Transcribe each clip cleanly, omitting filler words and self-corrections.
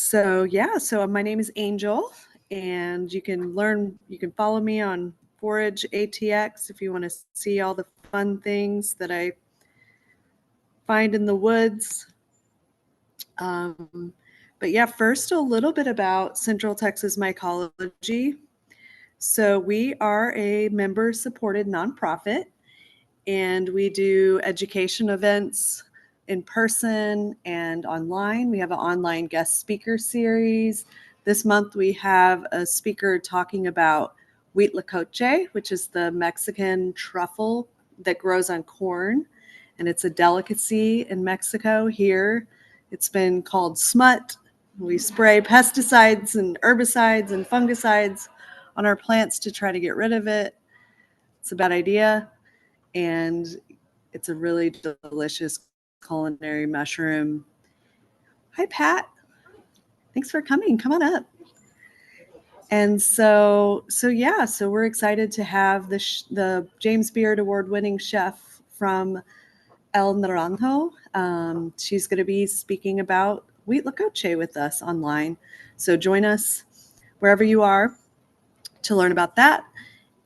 So my name is Angel, and you can follow me on Forage.atx if you want to see all the fun things that I find in the woods. But yeah, first a little bit about Central Texas Mycology. So we are a member-supported nonprofit, and we do education events in person and online. We have an online guest speaker series. This month we have a speaker talking about huitlacoche, which is the Mexican truffle that grows on corn, and it's a delicacy in Mexico. Here it's been called smut. We spray pesticides and herbicides and fungicides on our plants to try to get rid of it. It's a bad idea, and it's a really delicious culinary mushroom. Hi, Pat. Thanks for coming. Come on up. And so we're excited to have the James Beard Award-winning chef from El Naranjo. She's going to be speaking about huitlacoche with us online. So join us wherever you are to learn about that.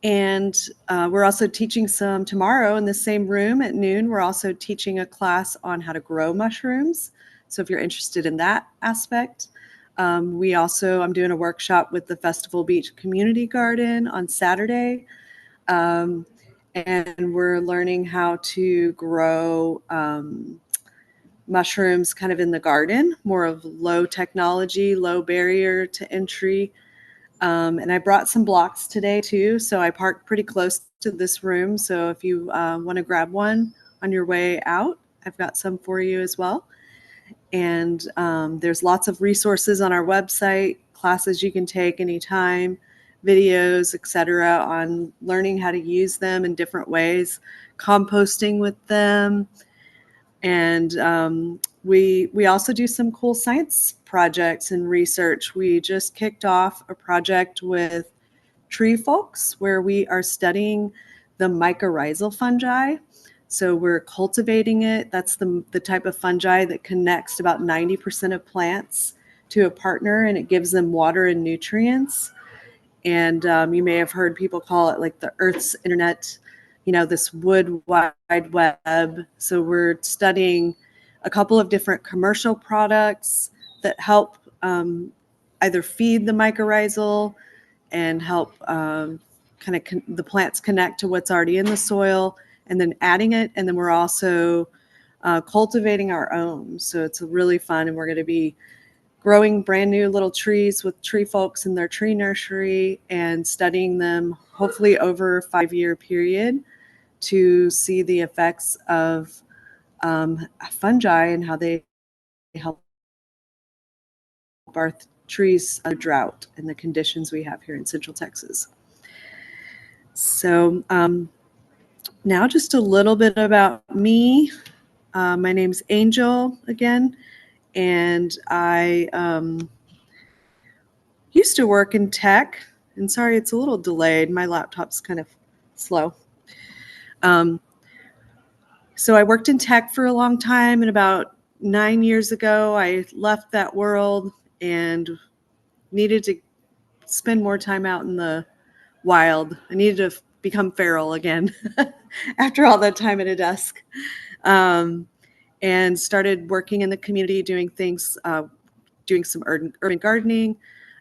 And we're also teaching some tomorrow in the same room at noon. We're also teaching a class on how to grow mushrooms. So if you're interested in that aspect, I'm doing a workshop with the Festival Beach Community Garden on Saturday. And we're learning how to grow mushrooms kind of in the garden, more of low technology, low barrier to entry. And I brought some blocks today too. So I parked pretty close to this room. So if you want to grab one on your way out, I've got some for you as well. And there's lots of resources on our website, classes you can take anytime, videos, etc., on learning how to use them in different ways, composting with them. And we also do some cool science projects and research. We just kicked off a project with tree folks where we are studying the mycorrhizal fungi. So we're cultivating it. That's the type of fungi that connects about 90% of plants to a partner, and it gives them water and nutrients. And you may have heard people call it like the Earth's internet, this wood wide web. So we're studying a couple of different commercial products that help either feed the mycorrhizal and help the plants connect to what's already in the soil, and then adding it. And then we're also cultivating our own. So it's really fun, and we're going to be growing brand new little trees with tree folks in their tree nursery and studying them hopefully over a 5-year period to see the effects of fungi and how they help our trees under drought and the conditions we have here in Central Texas. So now just a little bit about me. My name's Angel again, and I used to work in tech. And sorry, it's a little delayed. My laptop's kind of slow. So I worked in tech for a long time, and about 9 years ago, I left that world and needed to spend more time out in the wild. I needed to become feral again after all that time at a desk, and started working in the community, doing things, doing some urban gardening,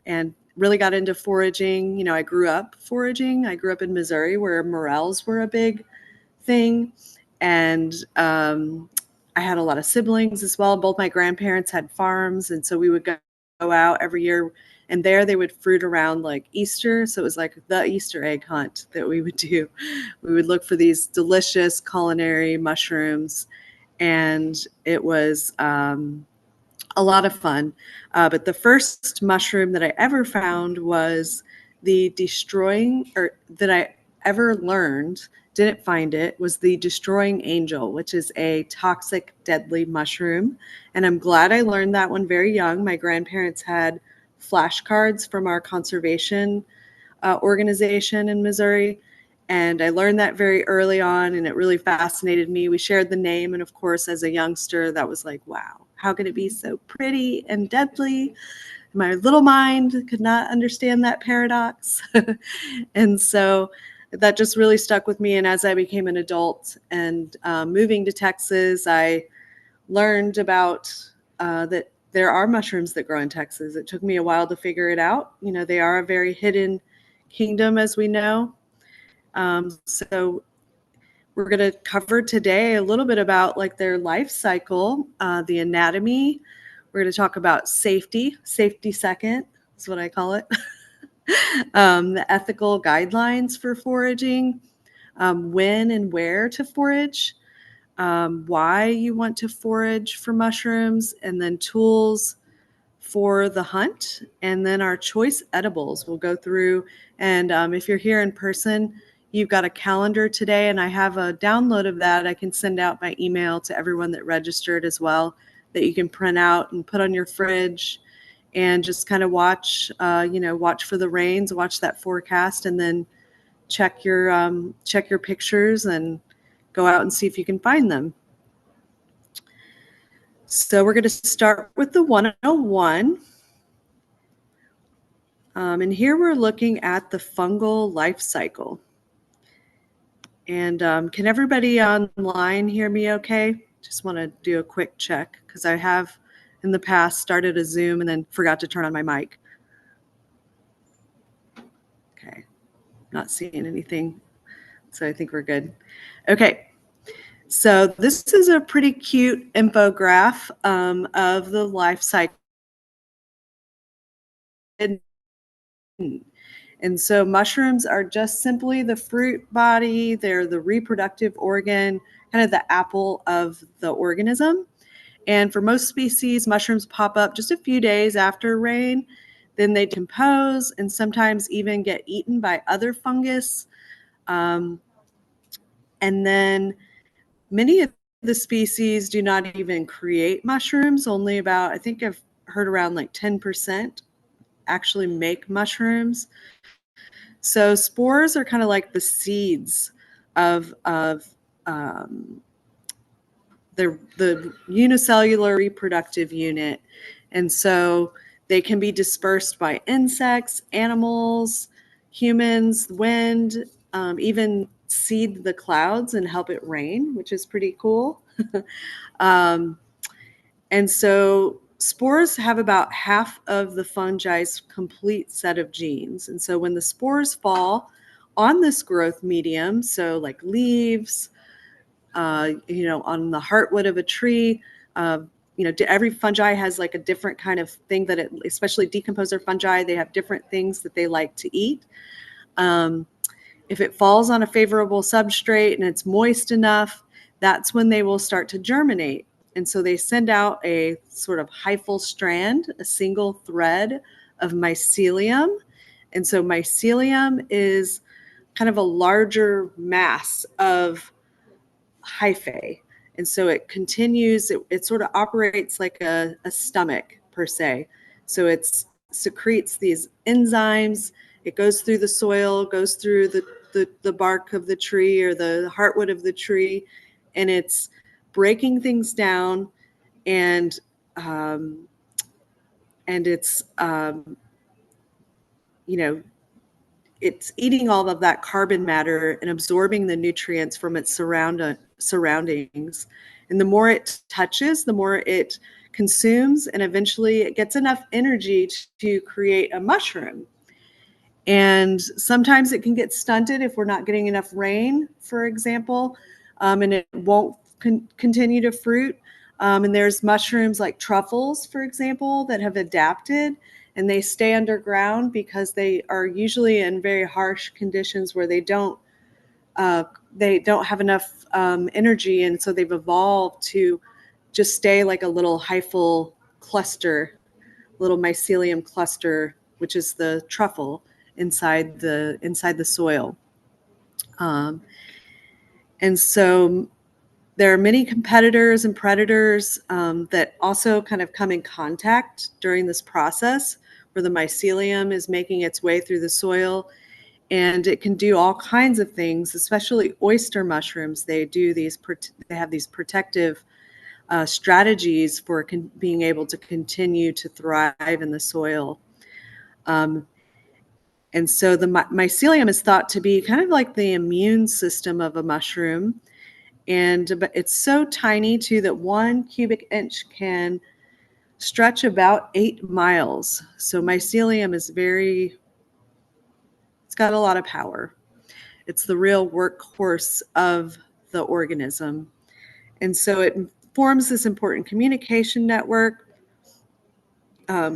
and really got into foraging. I grew up foraging. I grew up in Missouri where morels were a big thing. And I had a lot of siblings as well. Both my grandparents had farms. And so we would go out every year, and there they would fruit around like Easter. So it was like the Easter egg hunt that we would do. We would look for these delicious culinary mushrooms, and it was a lot of fun. But the first mushroom that I ever found was that I ever learned, didn't find it, was the destroying angel, which is a toxic, deadly mushroom. And I'm glad I learned that one very young. My grandparents had flashcards from our conservation organization in Missouri. And I learned that very early on, and it really fascinated me. We shared the name. And of course, as a youngster, that was like, wow, how could it be so pretty and deadly? my little mind could not understand that paradox. And so that just really stuck with me. And as I became an adult and moving to Texas, I learned about that there are mushrooms that grow in Texas. It took me a while to figure it out. You know, they are a very hidden kingdom, as we know. So we're going to cover today a little bit about like their life cycle, the anatomy. We're going to talk about safety second is what I call it. The ethical guidelines for foraging, when and where to forage, why you want to forage for mushrooms, and then tools for the hunt, and then our choice edibles we'll go through. And if you're here in person, you've got a calendar today, and I have a download of that I can send out by email to everyone that registered as well, that you can print out and put on your fridge and just kind of watch, watch for the rains, watch that forecast, and then check your pictures and go out and see if you can find them. So we're going to start with the 101. And here we're looking at the fungal life cycle. And can everybody online hear me okay? Just want to do a quick check because I have in the past started a Zoom and then forgot to turn on my mic. Okay, not seeing anything. So I think we're good. Okay, so this is a pretty cute infograph of the life cycle. And so mushrooms are just simply the fruit body. They're the reproductive organ, kind of the apple of the organism. And for most species, mushrooms pop up just a few days after rain. Then they decompose and sometimes even get eaten by other fungus. And then many of the species do not even create mushrooms. Only about, I think I've heard around like 10% actually make mushrooms. So spores are kind of like the seeds of the unicellular reproductive unit. And so they can be dispersed by insects, animals, humans, wind, even seed the clouds and help it rain, which is pretty cool. And so spores have about half of the fungi's complete set of genes. And so when the spores fall on this growth medium, so like leaves, on the heartwood of a tree, every fungi has like a different kind of thing that especially decomposer fungi, they have different things that they like to eat. If it falls on a favorable substrate and it's moist enough, that's when they will start to germinate. And so they send out a sort of hyphal strand, a single thread of mycelium. And so mycelium is kind of a larger mass of hyphae. And so it continues, it sort of operates like a stomach per se. So it secretes these enzymes. It goes through the soil, goes through the bark of the tree or the heartwood of the tree, and it's breaking things down, and it's it's eating all of that carbon matter and absorbing the nutrients from its surroundings. And the more it touches, the more it consumes, and eventually it gets enough energy to create a mushroom. And sometimes it can get stunted if we're not getting enough rain, for example, and it won't continue to fruit. And there's mushrooms like truffles, for example, that have adapted, and they stay underground because they are usually in very harsh conditions where they don't have enough energy, and so they've evolved to just stay like a little hyphal cluster, little mycelium cluster, which is the truffle inside the soil. And so there are many competitors and predators that also kind of come in contact during this process where the mycelium is making its way through the soil, and it can do all kinds of things, especially oyster mushrooms. They have these protective strategies for being able to continue to thrive in the soil. And so the mycelium is thought to be kind of like the immune system of a mushroom. But it's so tiny too that 1 cubic inch can stretch about 8 miles. So mycelium is it's got a lot of power. It's the real workhorse of the organism. And so it forms this important communication network,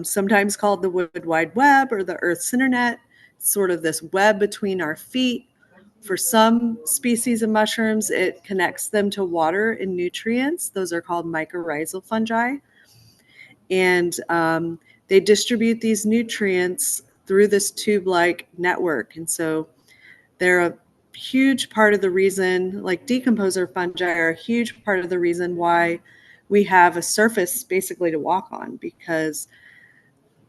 sometimes called the Wood Wide Web or the Earth's Internet, sort of this web between our feet. For some species of mushrooms, it connects them to water and nutrients. Those are called mycorrhizal fungi. And they distribute these nutrients through this tube-like network. And so they're a huge part of the reason, like decomposer fungi are a huge part of the reason why we have a surface basically to walk on, because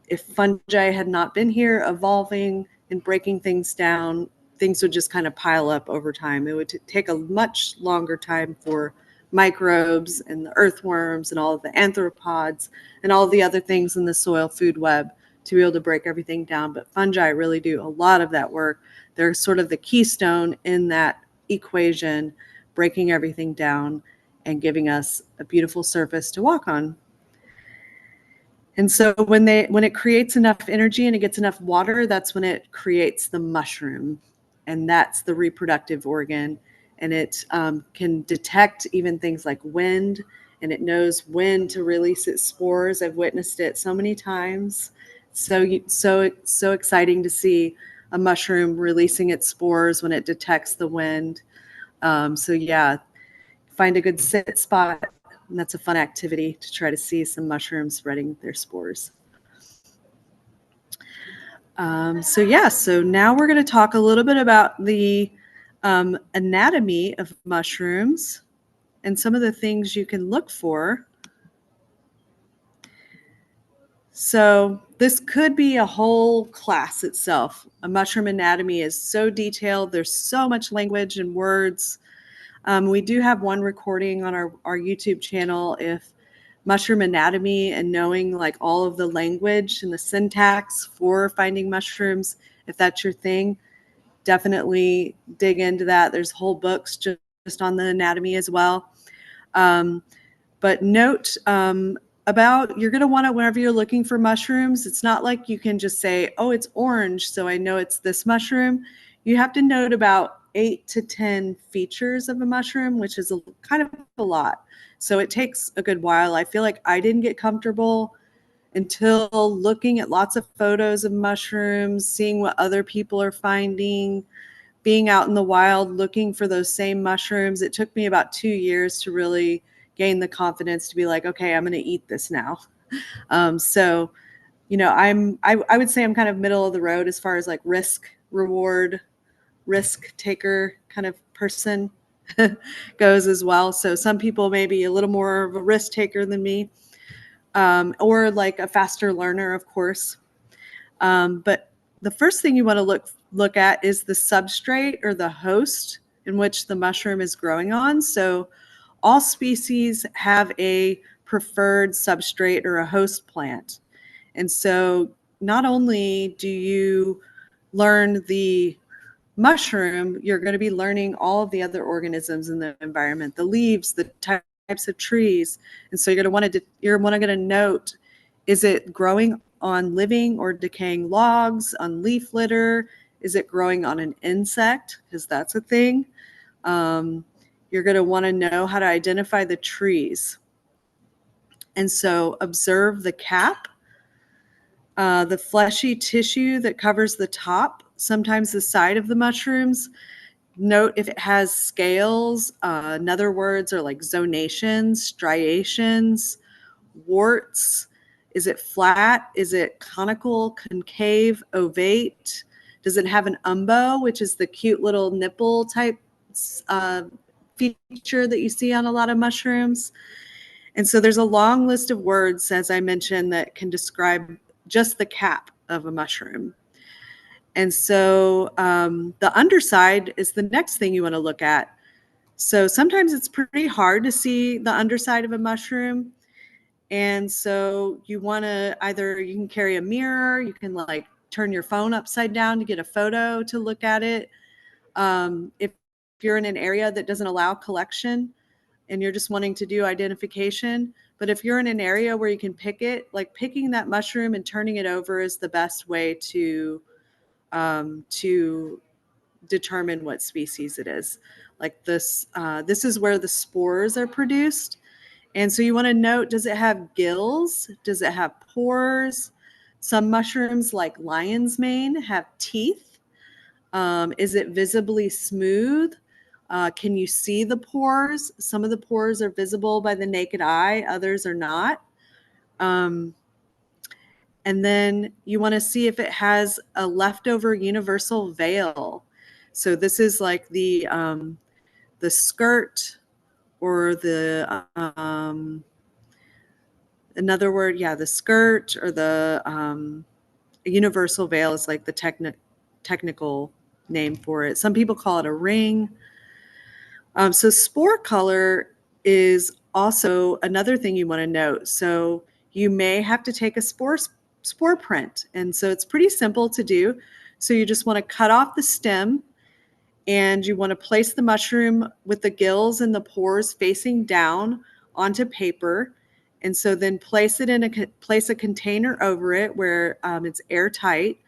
if fungi had not been here evolving and breaking things down, things would just kind of pile up over time. It would take a much longer time for microbes and the earthworms and all of the arthropods and all the other things in the soil food web to be able to break everything down. But fungi really do a lot of that work. They're sort of the keystone in that equation, breaking everything down and giving us a beautiful surface to walk on. And so when it creates enough energy and it gets enough water, that's when it creates the mushroom. And that's the reproductive organ. And it can detect even things like wind, and it knows when to release its spores. I've witnessed it so many times. So exciting to see a mushroom releasing its spores when it detects the wind. So yeah, find a good sit spot. And that's a fun activity to try to see some mushrooms spreading their spores. So now we're going to talk a little bit about the anatomy of mushrooms and some of the things you can look for. So this could be a whole class itself. A mushroom anatomy is so detailed. There's so much language and words. We do have one recording on our YouTube channel. If mushroom anatomy and knowing like all of the language and the syntax for finding mushrooms, if that's your thing, definitely dig into that. There's whole books just on the anatomy as well. But note about, you're going to want to, whenever you're looking for mushrooms, it's not like you can just say, oh, it's orange, so I know it's this mushroom. You have to note about 8 to 10 features of a mushroom, which is kind of a lot. So it takes a good while. I feel like I didn't get comfortable until looking at lots of photos of mushrooms, seeing what other people are finding, being out in the wild looking for those same mushrooms. It took me about 2 years to really gain the confidence to be like, okay, I'm going to eat this now. So, you know, I would say I'm kind of middle of the road as far as like risk reward, risk taker kind of person goes as well. So some people may be a little more of a risk taker than me, or like a faster learner, of course. But the first thing you want to look at is the substrate or the host in which the mushroom is growing on. So all species have a preferred substrate or a host plant. And so not only do you learn the mushroom, you're going to be learning all of the other organisms in the environment, the leaves, the types of trees. And so you're going to note, is it growing on living or decaying logs, on leaf litter? Is it growing on an insect? Because that's a thing. You're going to want to know how to identify the trees. And so observe the cap, the fleshy tissue that covers the top, sometimes the side of the mushrooms. Note if it has scales. In other words, are like zonations, striations, warts. Is it flat? Is it conical, concave, ovate? Does it have an umbo, which is the cute little nipple type feature that you see on a lot of mushrooms? And so there's a long list of words, as I mentioned, that can describe just the cap of a mushroom. And so the underside is the next thing you want to look at. So sometimes it's pretty hard to see the underside of a mushroom. And so you want to either, you can carry a mirror, you can like turn your phone upside down to get a photo to look at it. If you're in an area that doesn't allow collection and you're just wanting to do identification, but if you're in an area where you can pick it, like picking that mushroom and turning it over is the best way to determine what species it is. Like this is where the spores are produced. And so you want to note, does it have gills? Does it have pores? Some mushrooms like lion's mane have teeth. Is it visibly smooth? Can you see the pores? Some of the pores are visible by the naked eye, others are not. And then you want to see if it has a leftover universal veil. So this is like the skirt, or the another word, yeah, the skirt, or the universal veil is like the technical name for it. Some people call it a ring. So spore color is also another thing you want to note. So you may have to take a spore print, and so it's pretty simple to do. So you just want to cut off the stem, and you want to place the mushroom with the gills and the pores facing down onto paper. And so then place a container over it where it's airtight,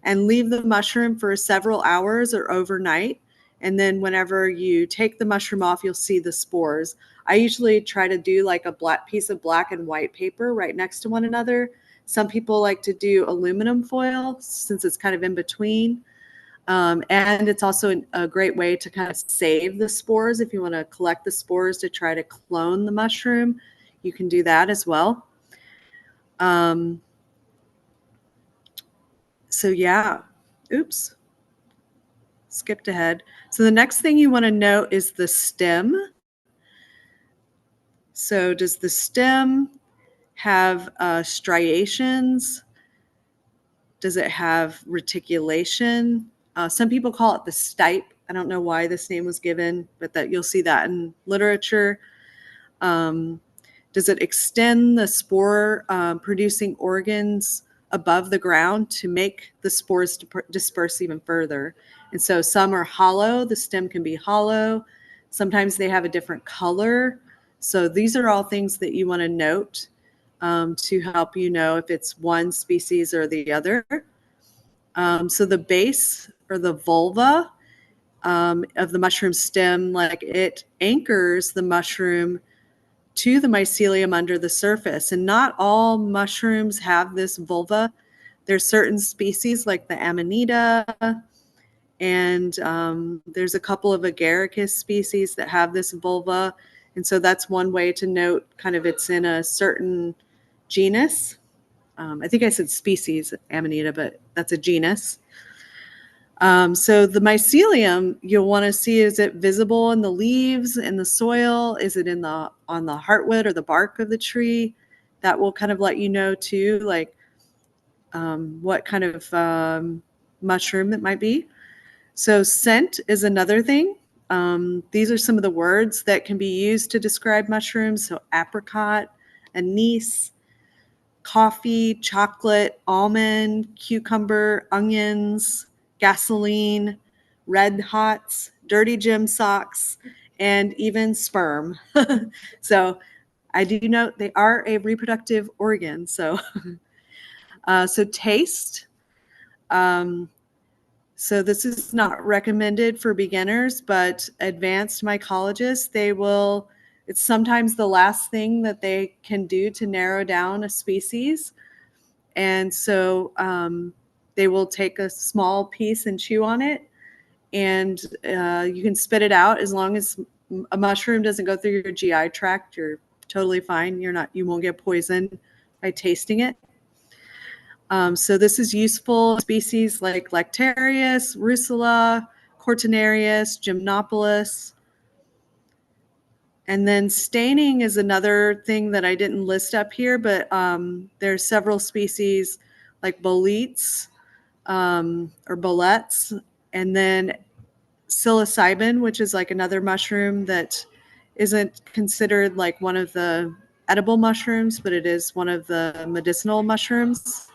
and leave the mushroom for several hours or overnight. And then whenever you take the mushroom off, you'll see the spores. I usually try to do like a piece of black and white paper right next to one another. Some people like to do aluminum foil since it's kind of in between. And it's also a great way to kind of save the spores. If you want to collect the spores to try to clone the mushroom, you can do that as well. So yeah, oops, skipped ahead. So the next thing you want to note is the stem. So does the stem have striations? Does it have reticulation? Some people call it the stipe. I don't know why this name was given, but that you'll see that in literature. Does it extend the spore producing organs above the ground to make the spores disperse even further? And so some are hollow. The stem can be hollow. Sometimes they have a different color. So these are all things that you want to note to help you know if it's one species or the other. So the base, or the vulva of the mushroom stem, like it anchors the mushroom to the mycelium under the surface. And not all mushrooms have this vulva. There's certain species like the Amanita, and there's a couple of agaricus species that have this vulva. And so that's one way to note kind of it's in a certain genus. I think I said species, Amanita, but that's a genus. So the mycelium, you'll want to see, is it visible in the leaves, in the soil? Is it on the heartwood or the bark of the tree? That will kind of let you know too, like what kind of mushroom it might be. So scent is another thing. These are some of the words that can be used to describe mushrooms. So apricot, anise, coffee, chocolate, almond, cucumber, onions, gasoline, red hots, dirty gym socks, and even sperm. So I do note they are a reproductive organ. So, so taste. So this is not recommended for beginners, but advanced mycologists, it's sometimes the last thing that they can do to narrow down a species. And so they will take a small piece and chew on it, and you can spit it out. As long as a mushroom doesn't go through your GI tract, you're totally fine. You won't get poisoned by tasting it. So this is useful. Species like Lactarius, Russula, Cortinarius, Gymnopolis. And then staining is another thing that I didn't list up here, but there's several species like boletes or boletes. And then psilocybin, which is like another mushroom that isn't considered like one of the edible mushrooms, but it is one of the medicinal mushrooms.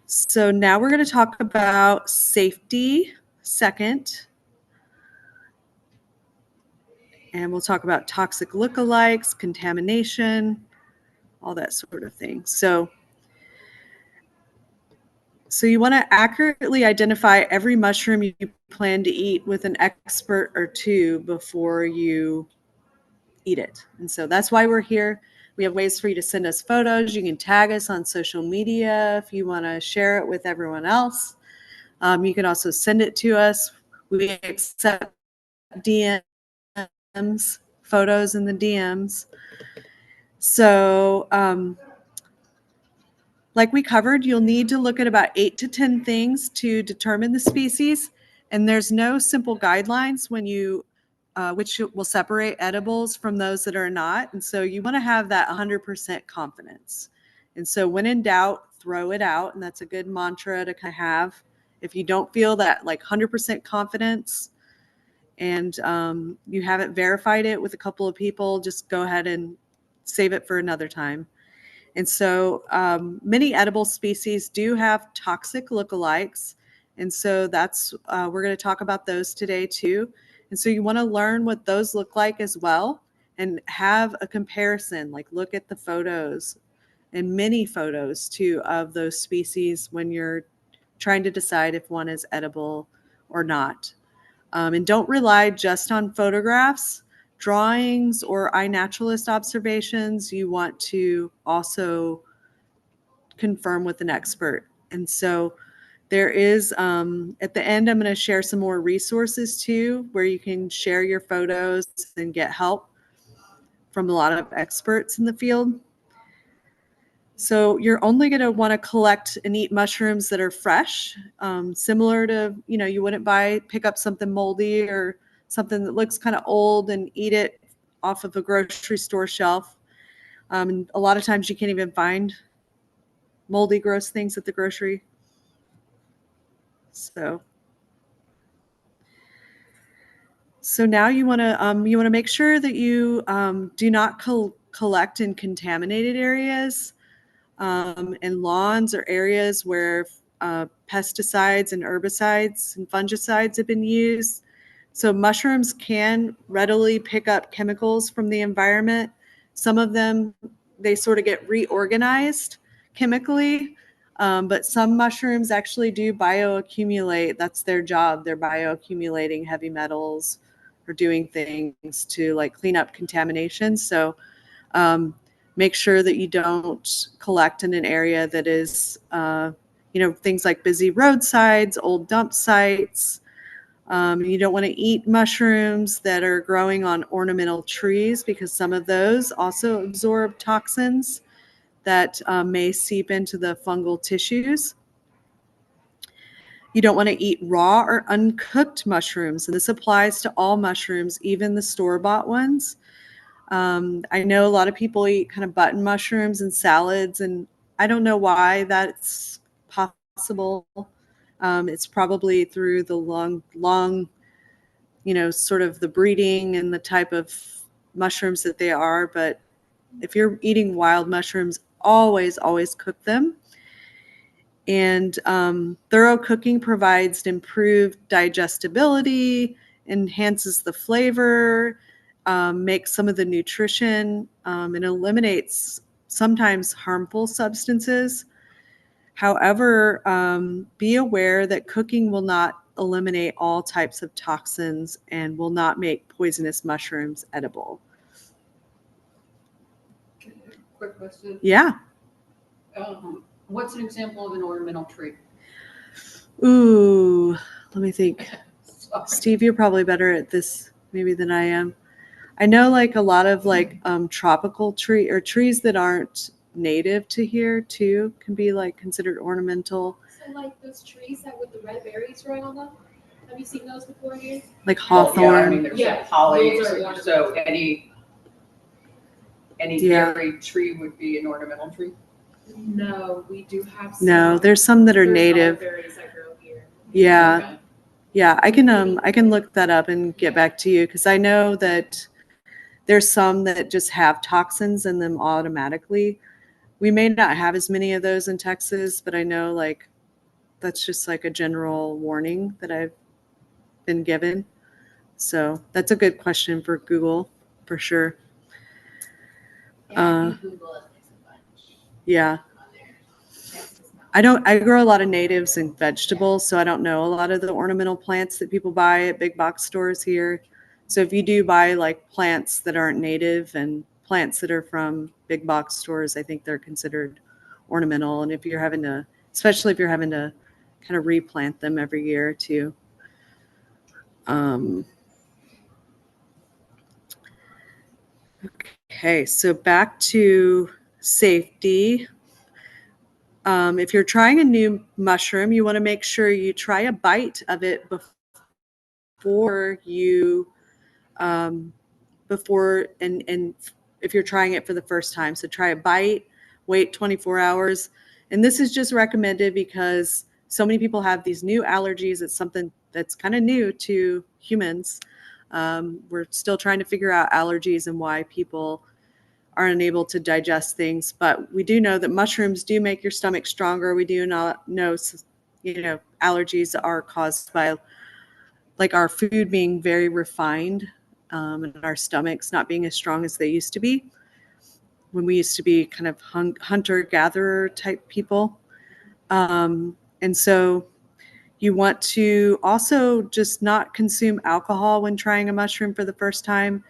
So now we're going to talk about safety second. And we'll talk about toxic lookalikes, contamination, all that sort of thing. So you want to accurately identify every mushroom you plan to eat with an expert or two before you eat it. And so that's why we're here. We have ways for you to send us photos. You can tag us on social media if you want to share it with everyone else. You can also send it to us. We accept DMs, photos in the DMs. So like we covered, you'll need to look at about 8 to 10 things to determine the species. And there's no simple guidelines when you, which will separate edibles from those that are not. And so you want to have that 100% confidence. And so when in doubt, throw it out. And that's a good mantra to kind of have. If you don't feel that like 100% confidence and you haven't verified it with a couple of people, just go ahead and save it for another time. And so many edible species do have toxic lookalikes. And so that's, we're going to talk about those today too. And so you want to learn what those look like as well and have a comparison, like look at the photos and many photos too of those species when you're trying to decide if one is edible or not. And don't rely just on photographs. Drawings or iNaturalist observations, you want to also confirm with an expert. And so there is, at the end, I'm going to share some more resources too, where you can share your photos and get help from a lot of experts in the field. So you're only going to want to collect and eat mushrooms that are fresh, similar to, you wouldn't pick up something moldy or something that looks kind of old and eat it off of a grocery store shelf. And a lot of times you can't even find moldy, gross things at the grocery. So now you want to make sure that you do not collect in contaminated areas and lawns or areas where pesticides and herbicides and fungicides have been used. So mushrooms can readily pick up chemicals from the environment. Some of them, they sort of get reorganized chemically, but some mushrooms actually do bioaccumulate. That's their job. They're bioaccumulating heavy metals or doing things to like clean up contamination. So make sure that you don't collect in an area that is, things like busy roadsides, old dump sites. You don't want to eat mushrooms that are growing on ornamental trees because some of those also absorb toxins that may seep into the fungal tissues. You don't want to eat raw or uncooked mushrooms, and this applies to all mushrooms, even the store-bought ones. I know a lot of people eat kind of button mushrooms and salads, and I don't know why that's possible. It's probably through the long, sort of the breeding and the type of mushrooms that they are. But if you're eating wild mushrooms, always cook them. And thorough cooking provides improved digestibility, enhances the flavor, makes some of the nutrition, and eliminates sometimes harmful substances. However, be aware that cooking will not eliminate all types of toxins and will not make poisonous mushrooms edible. Quick question. Yeah. What's an example of an ornamental tree? Ooh, let me think. Steve, you're probably better at this maybe than I am. I know like a lot of like tropical trees that aren't native to here too can be like considered ornamental. So like those trees that with the red berries growing on them? Have you seen those before here? Like hawthorn. Yeah, I mean there's Yeah, holly, those are so any berry tree would be an ornamental tree. No, we do have some. No, there's some that are native. Berries that grow here. Yeah. Okay. Yeah, I can look that up and get back to you, because I know that there's some that just have toxins in them automatically. We may not have as many of those in Texas, but I know like that's just like a general warning that I've been given. So that's a good question for Google for sure. Yeah, if you Google it, there's a bunch Yeah. on there. Texas I grow a lot of natives and vegetables, so I don't know a lot of the ornamental plants that people buy at big box stores here. So if you do buy like plants that aren't native and plants that are from big box stores, I think they're considered ornamental. And if you're having to, especially if you're having to kind of replant them every year or two. Okay, so back to safety. If you're trying a new mushroom, you want to make sure you try a bite of it before you, and if you're trying it for the first time. So try a bite, wait 24 hours. And this is just recommended because so many people have these new allergies. It's something that's kind of new to humans. We're still trying to figure out allergies and why people are unable to digest things, but we do know that mushrooms do make your stomach stronger. We do not know, allergies are caused by like our food being very refined, and our stomachs not being as strong as they used to be when we used to be kind of hunter-gatherer type people. And so you want to also just not consume alcohol when trying a mushroom for the first time.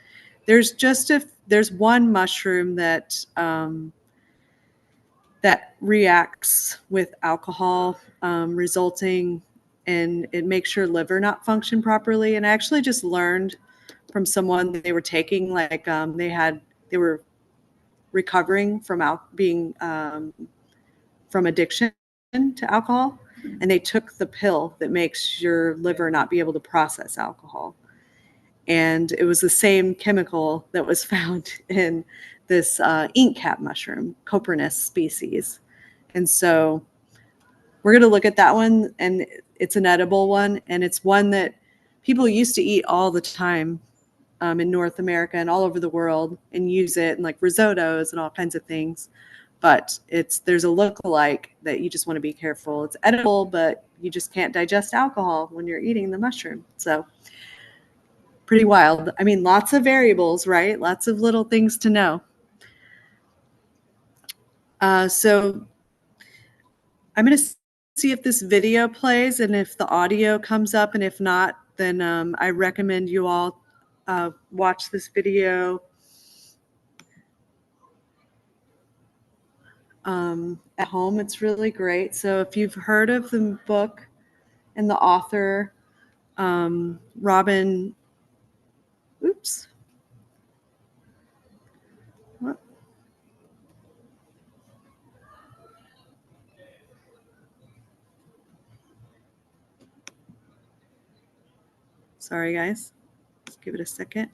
There's one mushroom that that reacts with alcohol, resulting in it makes your liver not function properly. And I actually just learned from someone that they were taking they were recovering from being from addiction to alcohol, and they took the pill that makes your liver not be able to process alcohol. And it was the same chemical that was found in this ink cap mushroom, Coprinus species. And so we're going to look at that one, and it's an edible one, and it's one that people used to eat all the time in North America and all over the world, and use it in like risottos and all kinds of things. But there's a look-alike that you just want to be careful. It's edible, but you just can't digest alcohol when you're eating the mushroom. So pretty wild. I mean, lots of variables, right? Lots of little things to know. So I'm going to see if this video plays and if the audio comes up. And if not, then I recommend you all watch this video at home. It's really great. So if you've heard of the book and the author, Robin, oops. What? Sorry, guys. Let's give it a second.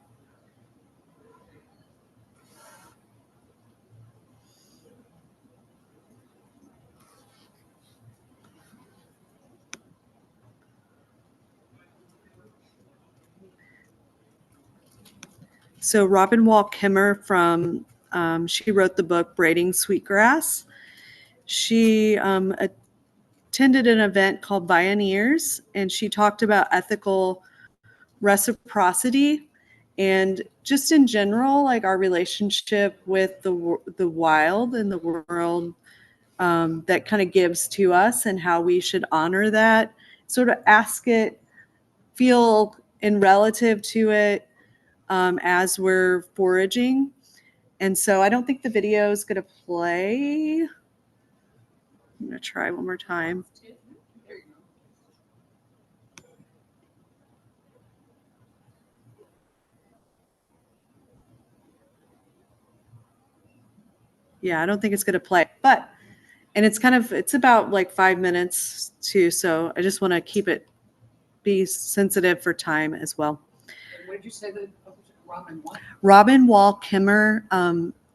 So Robin Wall Kimmer she wrote the book Braiding Sweetgrass. She attended an event called Bioneers, and she talked about ethical reciprocity and just in general, like our relationship with the wild and the world that kind of gives to us, and how we should honor that, sort of ask it, feel in relative to it as we're foraging. And so I don't think the video is going to play. I'm going to try one more time. There you go. Yeah, I don't think it's going to play, and it's about like 5 minutes too. So I just want to be sensitive for time as well. And what did you say that Robin what? Robin Wall Kimmer,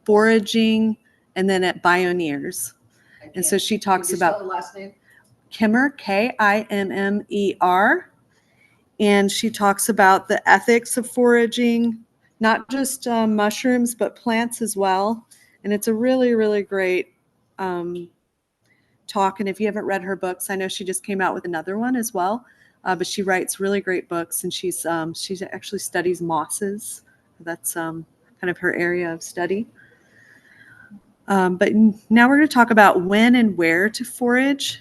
Foraging, and then at Bioneers. And so she talks Can you spell about the last name? Kimmer, Kimmer, And she talks about the ethics of foraging, not just mushrooms, but plants as well. And it's a really, really great talk. And if you haven't read her books, I know she just came out with another one as well. But she writes really great books, and she's actually studies mosses. That's kind of her area of study. But now we're going to talk about when and where to forage.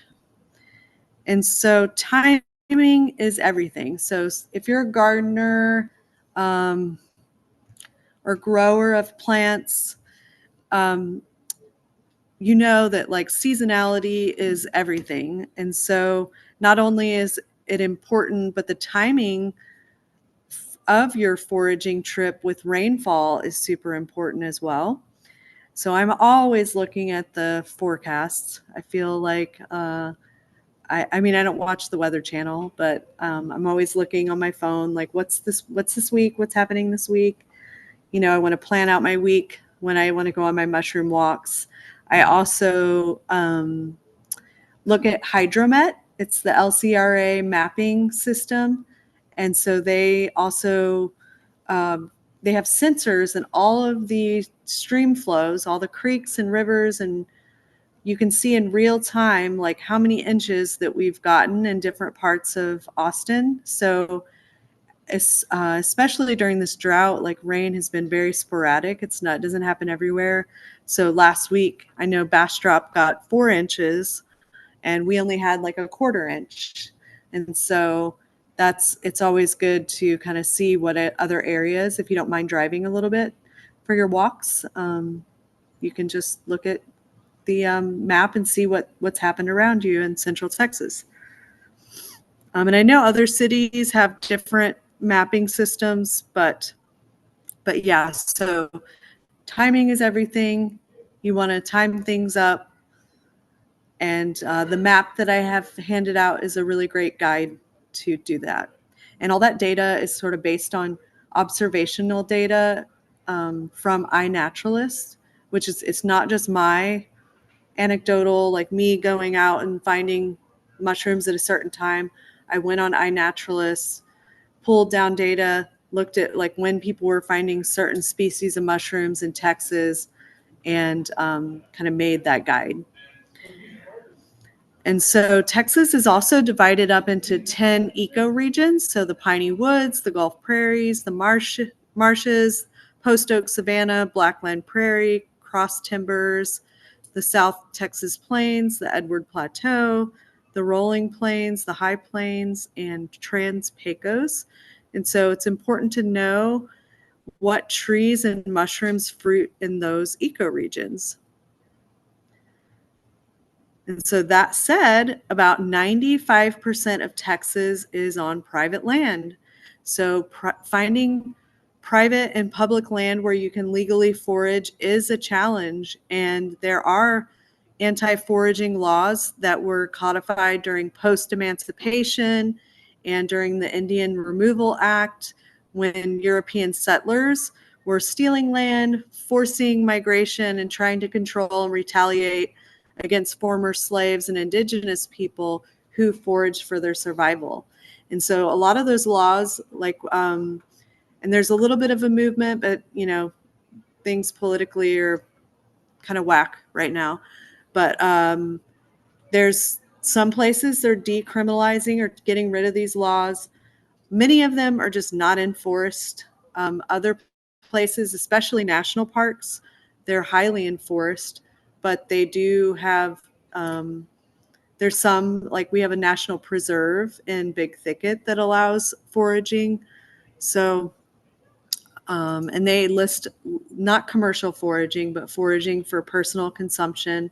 And so timing is everything. So if you're a gardener or grower of plants, you know that like seasonality is everything. And so not only is it important, but the timing of your foraging trip with rainfall is super important as well. So I'm always looking at the forecasts. I feel like, I mean, I don't watch the Weather Channel, but I'm always looking on my phone, like what's this week? What's happening this week? You know, I want to plan out my week when I want to go on my mushroom walks. I also look at Hydromet. It's the LCRA mapping system. And so they also they have sensors in all of the stream flows, all the creeks and rivers, and you can see in real time like how many inches that we've gotten in different parts of Austin. So especially during this drought, like rain has been very sporadic. It doesn't happen everywhere. So last week, I know Bastrop got 4 inches and we only had like a 1/4 inch. And so it's always good to kind of see what other areas, if you don't mind driving a little bit for your walks, you can just look at the map and see what's happened around you in Central Texas. And I know other cities have different mapping systems, but yeah, so timing is everything. You want to time things up. And the map that I have handed out is a really great guide to do that. And all that data is sort of based on observational data from iNaturalist, which is, it's not just my anecdotal, like me going out and finding mushrooms at a certain time. I went on iNaturalist, pulled down data, looked at like when people were finding certain species of mushrooms in Texas, and kind of made that guide. And so Texas is also divided up into 10 ecoregions. So the piney woods, the Gulf prairies, the marshes, post oak savanna, blackland prairie, cross timbers, the South Texas plains, the Edward Plateau, the rolling plains, the high plains, and trans Pecos. And so it's important to know what trees and mushrooms fruit in those ecoregions. And so that said, about 95% of Texas is on private land. So finding private and public land where you can legally forage is a challenge. And there are anti-foraging laws that were codified during post-emancipation and during the Indian Removal Act, when European settlers were stealing land, forcing migration, and trying to control and retaliate against former slaves and indigenous people who foraged for their survival. And so a lot of those laws, like, and there's a little bit of a movement, but, you know, things politically are kind of whack right now. But there's some places they're decriminalizing or getting rid of these laws. Many of them are just not enforced. Other places, especially national parks, they're highly enforced, but they do have, there's some, like we have a national preserve in Big Thicket that allows foraging. So, and they list not commercial foraging, but foraging for personal consumption.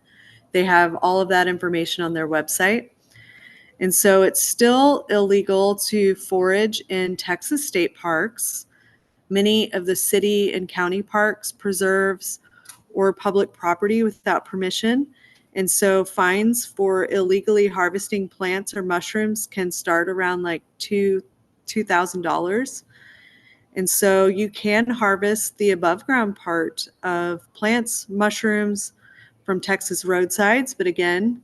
They have all of that information on their website. And so it's still illegal to forage in Texas state parks, many of the city and county parks, preserves, or public property without permission. And so fines for illegally harvesting plants or mushrooms can start around like $2,000. And so you can harvest the above ground part of plants, mushrooms from Texas roadsides. But again,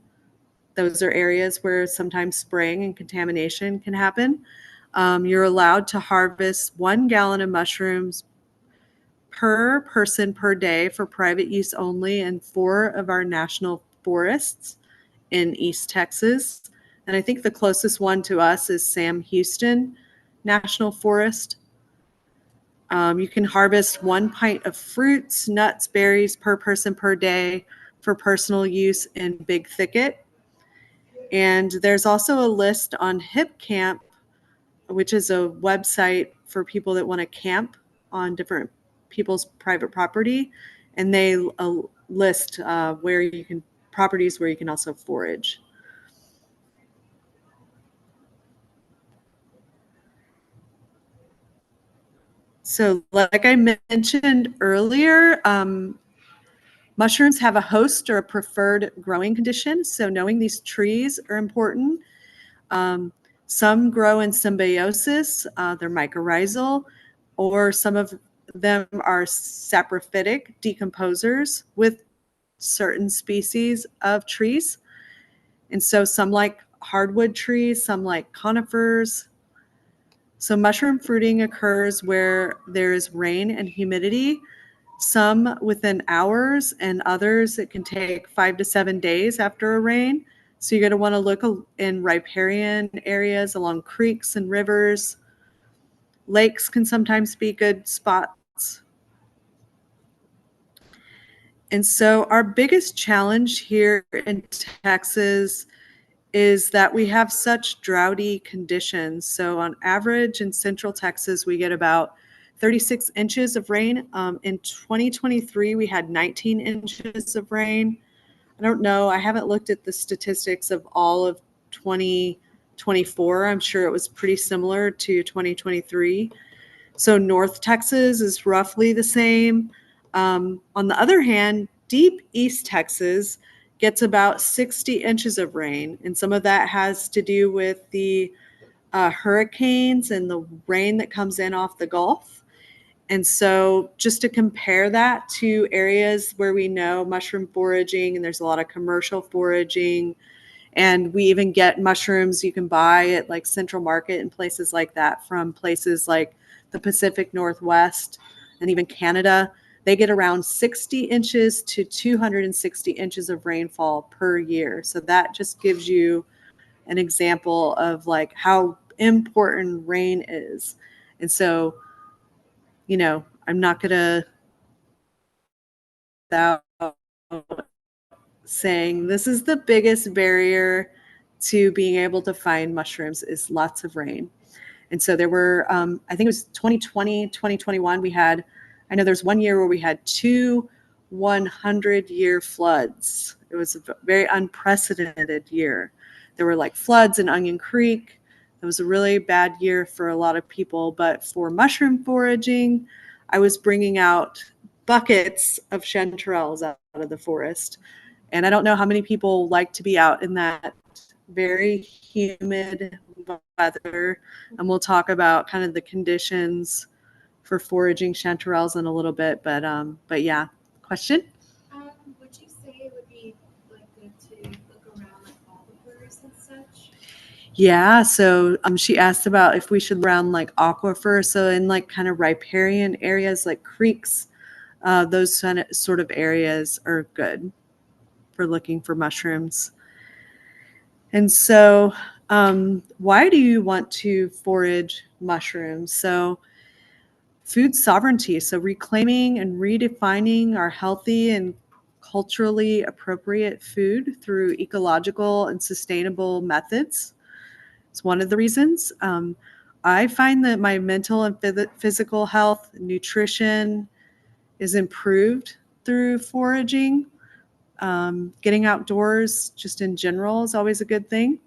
those are areas where sometimes spraying and contamination can happen. You're allowed to harvest 1 gallon of mushrooms per person per day for private use only in 4 of our national forests in East Texas. And I think the closest one to us is Sam Houston National Forest. You can harvest 1 pint of fruits, nuts, berries per person per day for personal use in Big Thicket. And there's also a list on Hip Camp, which is a website for people that want to camp on different people's private property. And they list where you can, properties where you can also forage. So like I mentioned earlier, mushrooms have a host or a preferred growing condition. So knowing these trees are important. Some grow in symbiosis, they're mycorrhizal, or some of them are saprophytic decomposers with certain species of trees. And so some like hardwood trees, some like conifers. So mushroom fruiting occurs where there is rain and humidity, some within hours and others it can take 5 to 7 days after a rain. So you're going to want to look in riparian areas along creeks and rivers. Lakes can sometimes be good spots. And so our biggest challenge here in Texas is that we have such droughty conditions. So on average in Central Texas, we get about 36 inches of rain. In 2023, we had 19 inches of rain. I don't know. I haven't looked at the statistics of all of 2024. I'm sure it was pretty similar to 2023. So North Texas is roughly the same. On the other hand, deep East Texas gets about 60 inches of rain. And some of that has to do with the hurricanes and the rain that comes in off the Gulf. And so just to compare that to areas where we know mushroom foraging, and there's a lot of commercial foraging, and we even get mushrooms you can buy at like Central Market and places like that from places like the Pacific Northwest and even Canada. They get around 60 inches to 260 inches of rainfall per year. So that just gives you an example of like how important rain is. And so, you know, I'm not going to without saying this is the biggest barrier to being able to find mushrooms is lots of rain. And so there were, I think it was 2020, 2021, we had, I know there's one year where we had 2 100-year floods. It was a very unprecedented year. There were like floods in Onion Creek. It was a really bad year for a lot of people. But for mushroom foraging, I was bringing out buckets of chanterelles out of the forest. And I don't know how many people like to be out in that very humid weather. And we'll talk about kind of the conditions for foraging chanterelles in a little bit. But yeah, question? Would you say it would be like good to look around like aquifers and such? Yeah, so she asked about if we should look around like aquifer, so in like kind of riparian areas like creeks, those sort of areas are good for looking for mushrooms. And so why do you want to forage mushrooms? So food sovereignty, so reclaiming and redefining our healthy and culturally appropriate food through ecological and sustainable methods. It's one of the reasons. I find that my mental and physical health, nutrition is improved through foraging. Getting outdoors just in general is always a good thing.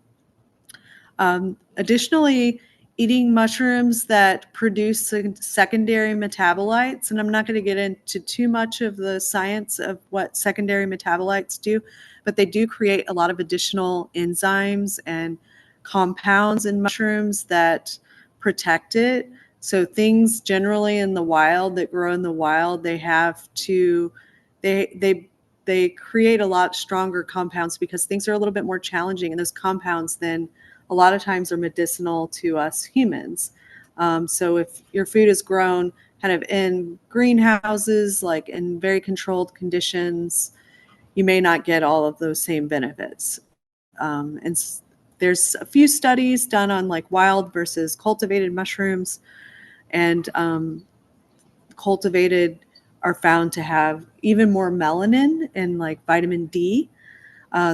Additionally, eating mushrooms that produce secondary metabolites, and I'm not going to get into too much of the science of what secondary metabolites do, but they do create a lot of additional enzymes and compounds in mushrooms that protect it. So things generally in the wild that grow in the wild, they they create a lot stronger compounds because things are a little bit more challenging, and those compounds then a lot of times are medicinal to us humans. So if your food is grown kind of in greenhouses, like in very controlled conditions, you may not get all of those same benefits. And there's a few studies done on like wild versus cultivated mushrooms, and cultivated are found to have even more melanin and like vitamin D.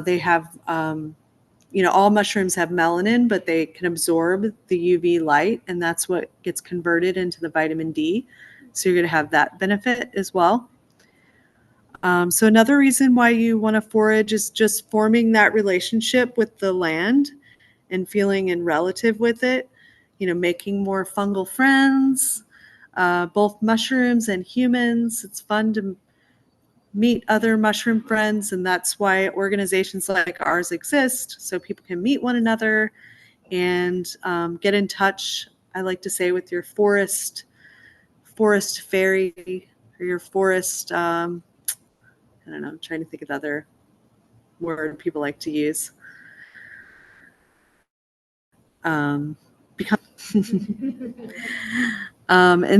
They have, all mushrooms have melanin, but they can absorb the UV light, and that's what gets converted into the vitamin D. So you're going to have that benefit as well. So another reason why you want to forage is just forming that relationship with the land and feeling in relative with it, making more fungal friends, both mushrooms and humans. It's fun to meet other mushroom friends, and that's why organizations like ours exist, so people can meet one another and get in touch, I like to say, with your forest fairy, or your forest, I don't know, I'm trying to think of the other word people like to use. In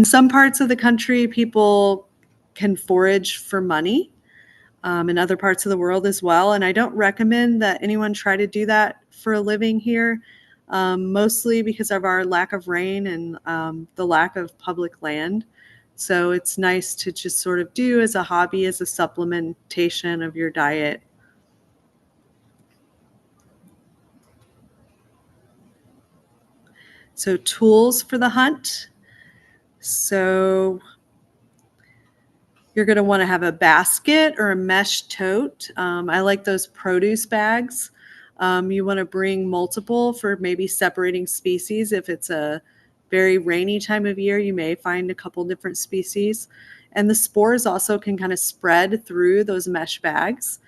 some parts of the country, people can forage for money, in other parts of the world as well. And I don't recommend that anyone try to do that for a living here, mostly because of our lack of rain and the lack of public land. So it's nice to just sort of do as a hobby, as a supplementation of your diet. So tools for the hunt. So you're going to want to have a basket or a mesh tote. I like those produce bags. You want to bring multiple for maybe separating species. If it's a very rainy time of year, you may find a couple different species. And the spores also can kind of spread through those mesh bags.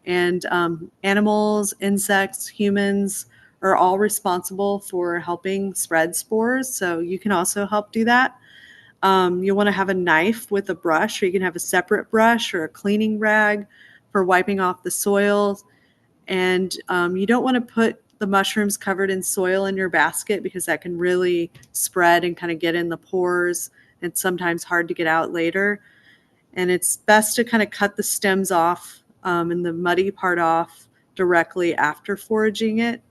And animals, insects, humans are all responsible for helping spread spores. So you can also help do that. You'll want to have a knife with a brush, or you can have a separate brush or a cleaning rag for wiping off the soil. And you don't want to put the mushrooms covered in soil in your basket, because that can really spread and kind of get in the pores. It's sometimes hard to get out later. And it's best to kind of cut the stems off and the muddy part off directly after foraging it.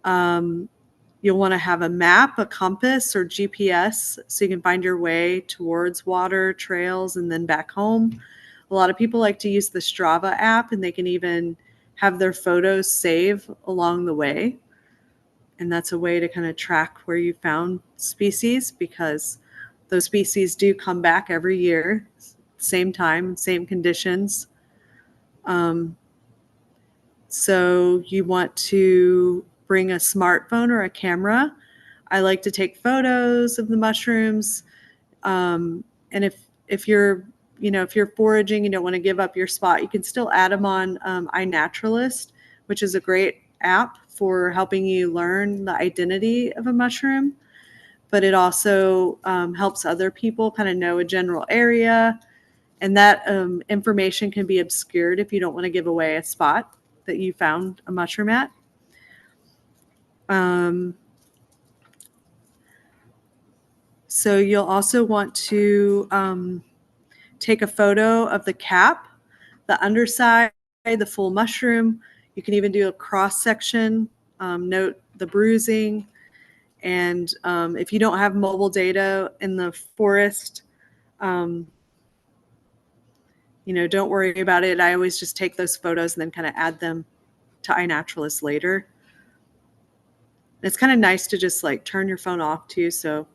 You'll want to have a map, a compass, or GPS so you can find your way towards water, trails, and then back home. A lot of people like to use the Strava app, and they can even have their photos save along the way. And that's a way to kind of track where you found species, because those species do come back every year, same time, same conditions. So you want to bring a smartphone or a camera. I like to take photos of the mushrooms. And if you're foraging, you don't want to give up your spot, you can still add them on iNaturalist, which is a great app for helping you learn the identity of a mushroom. But it also helps other people kind of know a general area. And that information can be obscured if you don't want to give away a spot that you found a mushroom at. So you'll also want to take a photo of the cap, the underside, the full mushroom. You can even do a cross section, note the bruising. And if you don't have mobile data in the forest, don't worry about it. I always just take those photos and then kind of add them to iNaturalist later. It's kind of nice to just like turn your phone off too. So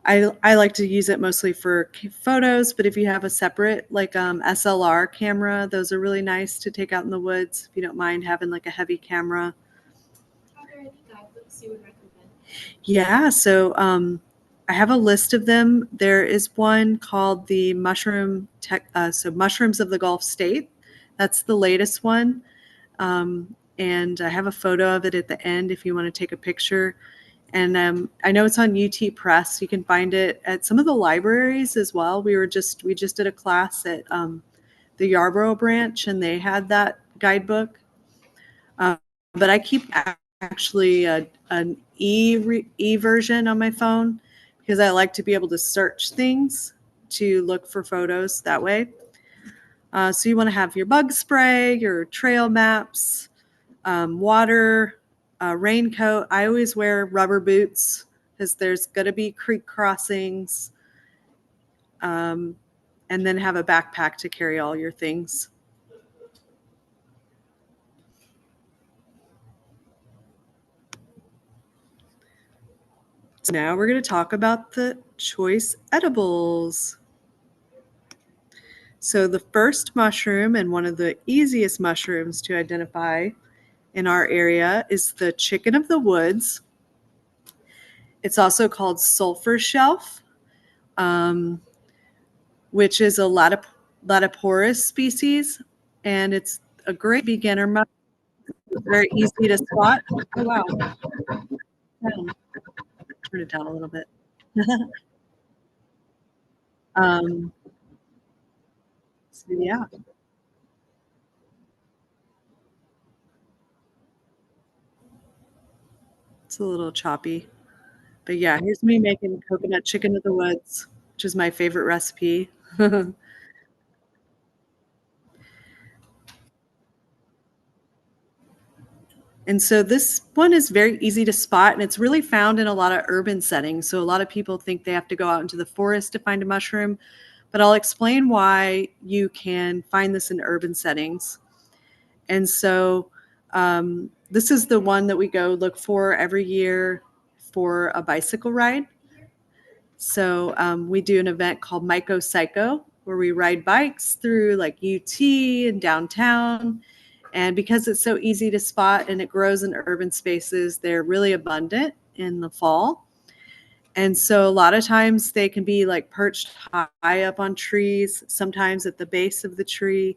I like to use it mostly for photos, but if you have a separate like SLR camera, those are really nice to take out in the woods if you don't mind having like a heavy camera. Are there any guidebooks you would recommend? Yeah, so I have a list of them. There is one called the Mushrooms of the Gulf State. That's the latest one. And I have a photo of it at the end if you want to take a picture. And I know it's on UT Press. You can find it at some of the libraries as well. We just did a class at the Yarborough branch, and they had that guidebook. But I keep actually an e version on my phone because I like to be able to search things to look for photos that way. So you want to have your bug spray, your trail maps, water, raincoat. I always wear rubber boots because there's going to be creek crossings. And then have a backpack to carry all your things. So now we're going to talk about the choice edibles. So the first mushroom, and one of the easiest mushrooms to identify in our area, is the chicken of the woods. It's also called sulfur shelf, which is a Latoporus species, and it's a great beginner mushroom. It's very easy to spot. Oh, wow. Turn it down a little bit. So yeah. It's a little choppy. But yeah, here's me making coconut chicken of the woods, which is my favorite recipe. And so this one is very easy to spot, and it's really found in a lot of urban settings. So a lot of people think they have to go out into the forest to find a mushroom, but I'll explain why you can find this in urban settings. And so this is the one that we go look for every year for a bicycle ride. So we do an event called Myco Psycho, where we ride bikes through like UT and downtown. And because it's so easy to spot and it grows in urban spaces, they're really abundant in the fall. And so a lot of times they can be like perched high up on trees, sometimes at the base of the tree.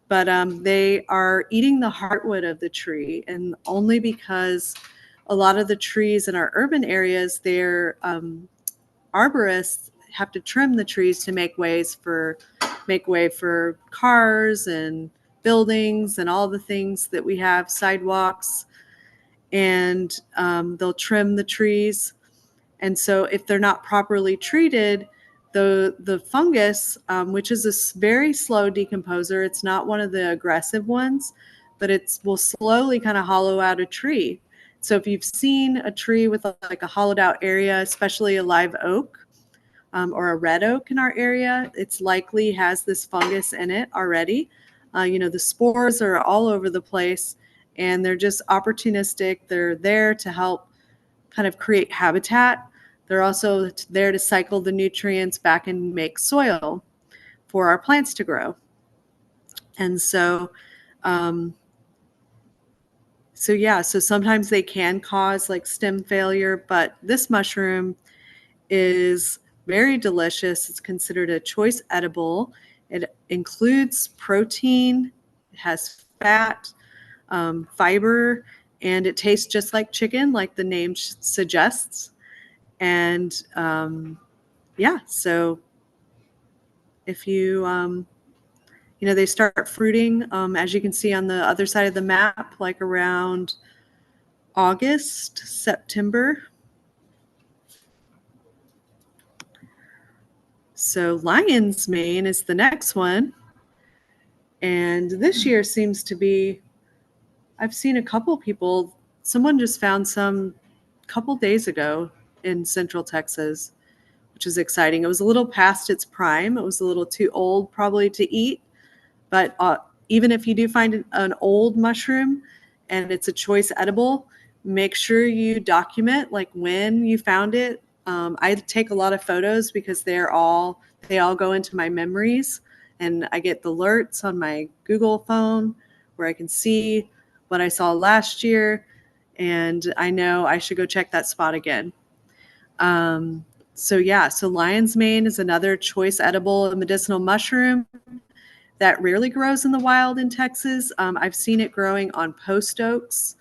But they are eating the heartwood of the tree, and only because a lot of the trees in our urban areas, they're arborists have to trim the trees to make way for cars and buildings and all the things that we have, sidewalks, and they'll trim the trees. And so if they're not properly treated, the fungus, which is a very slow decomposer, it's not one of the aggressive ones, but it will slowly kind of hollow out a tree. So if you've seen a tree with like a hollowed out area, especially a live oak or a red oak in our area, it's likely has this fungus in it already. The spores are all over the place, and they're just opportunistic. They're there to help kind of create habitat. They're also there to cycle the nutrients back and make soil for our plants to grow. And so so sometimes they can cause like stem failure, but this mushroom is very delicious. It's considered a choice edible. It includes protein, it has fat, fiber, and it tastes just like chicken, like the name suggests. And so if they start fruiting, as you can see on the other side of the map, like around August, September. So lion's mane is the next one. And this year seems to be, I've seen a couple people, someone just found some a couple days ago in Central Texas, which is exciting. It was a little past its prime. It was a little too old probably to eat. But even if you do find an old mushroom and it's a choice edible, make sure you document like when you found it. I take a lot of photos because they all go into my memories, and I get the alerts on my Google phone where I can see what I saw last year, and I know I should go check that spot again. So lion's mane is another choice edible medicinal mushroom that rarely grows in the wild in Texas. I've seen it growing on post oaks,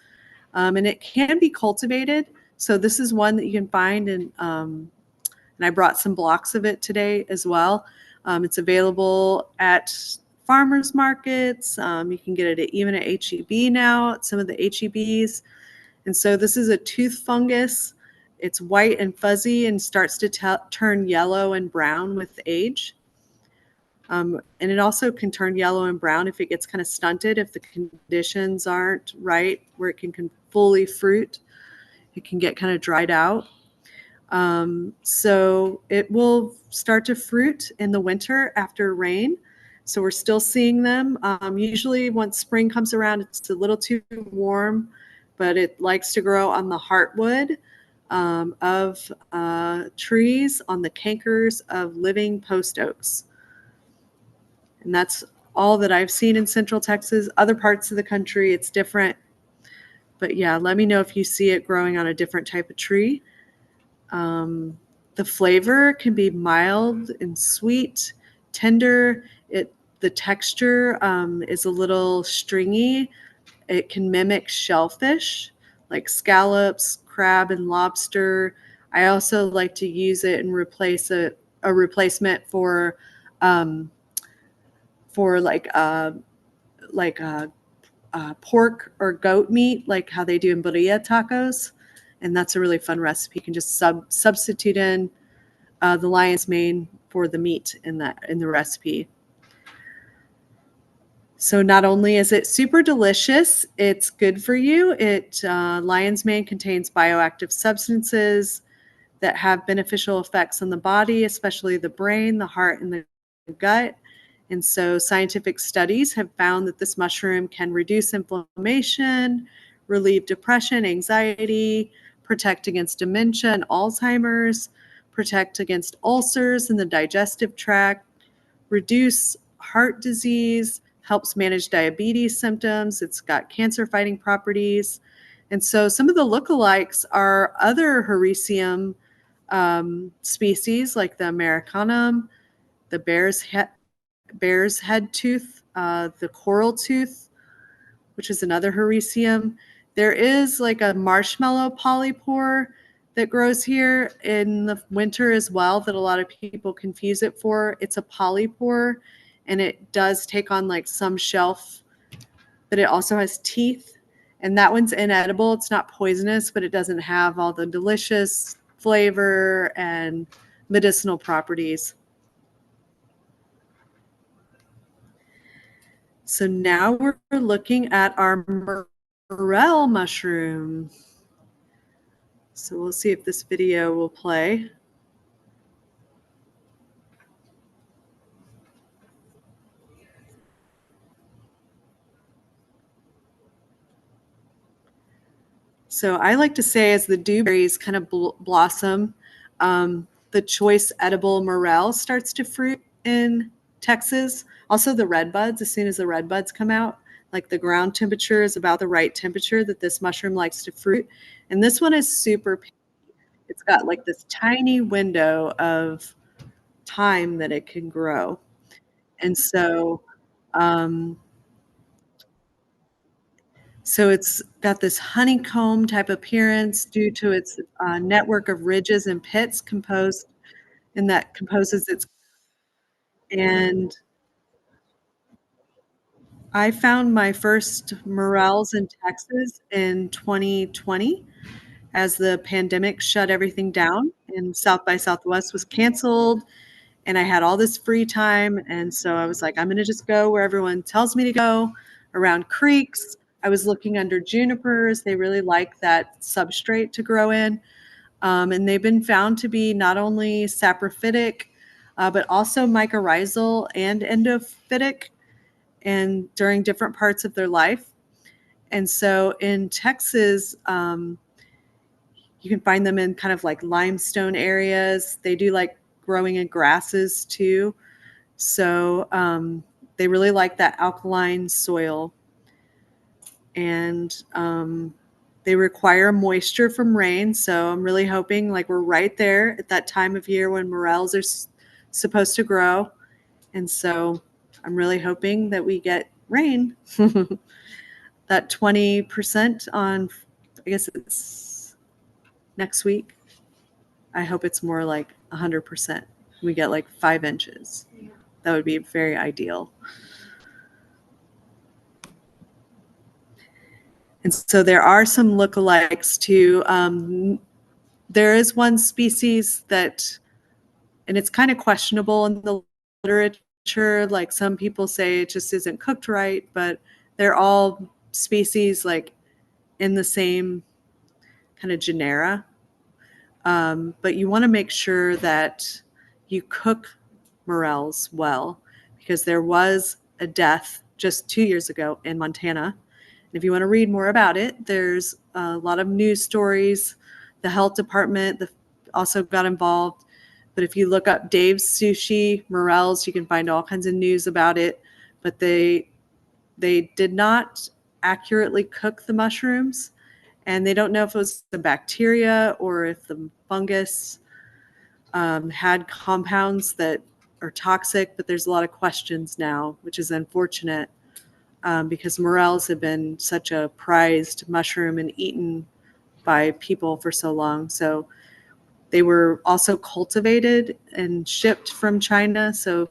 and it can be cultivated. So this is one that you can find, and I brought some blocks of it today as well. It's available at farmers markets. You can get it even at HEB now, at some of the HEBs. And so this is a tooth fungus. It's white and fuzzy and starts to turn yellow and brown with age. And it also can turn yellow and brown if it gets kind of stunted, if the conditions aren't right where it can fully fruit. It can get kind of dried out. So it will start to fruit in the winter after rain. So we're still seeing them. Usually once spring comes around, it's a little too warm, but it likes to grow on the heartwood of trees, on the cankers of living post oaks. And that's all that I've seen in Central Texas. Other parts of the country, it's different. But yeah, let me know if you see it growing on a different type of tree. The flavor can be mild and sweet, tender. The texture is a little stringy. It can mimic shellfish like scallops, crab, and lobster. I also like to use it and replace a replacement for like pork or goat meat, like how they do in birria tacos. And that's a really fun recipe. You can just substitute in the lion's mane for the meat in the recipe. So not only is it super delicious, it's good for you. Lion's mane contains bioactive substances that have beneficial effects on the body, especially the brain, the heart, and the gut. And so scientific studies have found that this mushroom can reduce inflammation, relieve depression, anxiety, protect against dementia and Alzheimer's, protect against ulcers in the digestive tract, reduce heart disease, helps manage diabetes symptoms. It's got cancer-fighting properties. And so some of the lookalikes are other Hericium species like the Americanum, the bear's head tooth, the coral tooth, which is another Hericium. There is like a marshmallow polypore that grows here in the winter as well that a lot of people confuse it for. It's a polypore, and it does take on like some shelf, but it also has teeth. And that one's inedible. It's not poisonous, but it doesn't have all the delicious flavor and medicinal properties. So now we're looking at our morel mushroom. So we'll see if this video will play. So I like to say as the dewberries kind of blossom, the choice edible morel starts to fruit in Texas. Also the red buds, as soon as the red buds come out, like the ground temperature is about the right temperature that this mushroom likes to fruit. And this one is super picky. It's got like this tiny window of time that it can grow. And so it's got this honeycomb type appearance due to its network of ridges and pits that composes its. And I found my first morels in Texas in 2020 as the pandemic shut everything down and South by Southwest was canceled. And I had all this free time. And so I was like, I'm going to just go where everyone tells me to go, around creeks. I was looking under junipers. They really like that substrate to grow in. And they've been found to be not only saprophytic, but also mycorrhizal and endophytic, and during different parts of their life. And so in Texas, you can find them in kind of like limestone areas. They do like growing in grasses too. So they really like that alkaline soil. And they require moisture from rain. So I'm really hoping like we're right there at that time of year when morels are supposed to grow. And so I'm really hoping that we get rain. That 20% on, I guess it's next week. I hope it's more like 100%. We get like 5 inches. That would be very ideal. And so there are some lookalikes to, there is one species that, and it's kind of questionable in the literature. Like some people say it just isn't cooked right, but they're all species like in the same kind of genera. But you want to make sure that you cook morels well, because there was a death just 2 years ago in Montana. And if you want to read more about it, there's a lot of news stories. The health department also got involved. But if you look up Dave's Sushi morels, you can find all kinds of news about it. But they did not accurately cook the mushrooms, and they don't know if it was the bacteria or if the fungus had compounds that are toxic. But there's a lot of questions now, which is unfortunate, because morels have been such a prized mushroom and eaten by people for so long. So they were also cultivated and shipped from China. So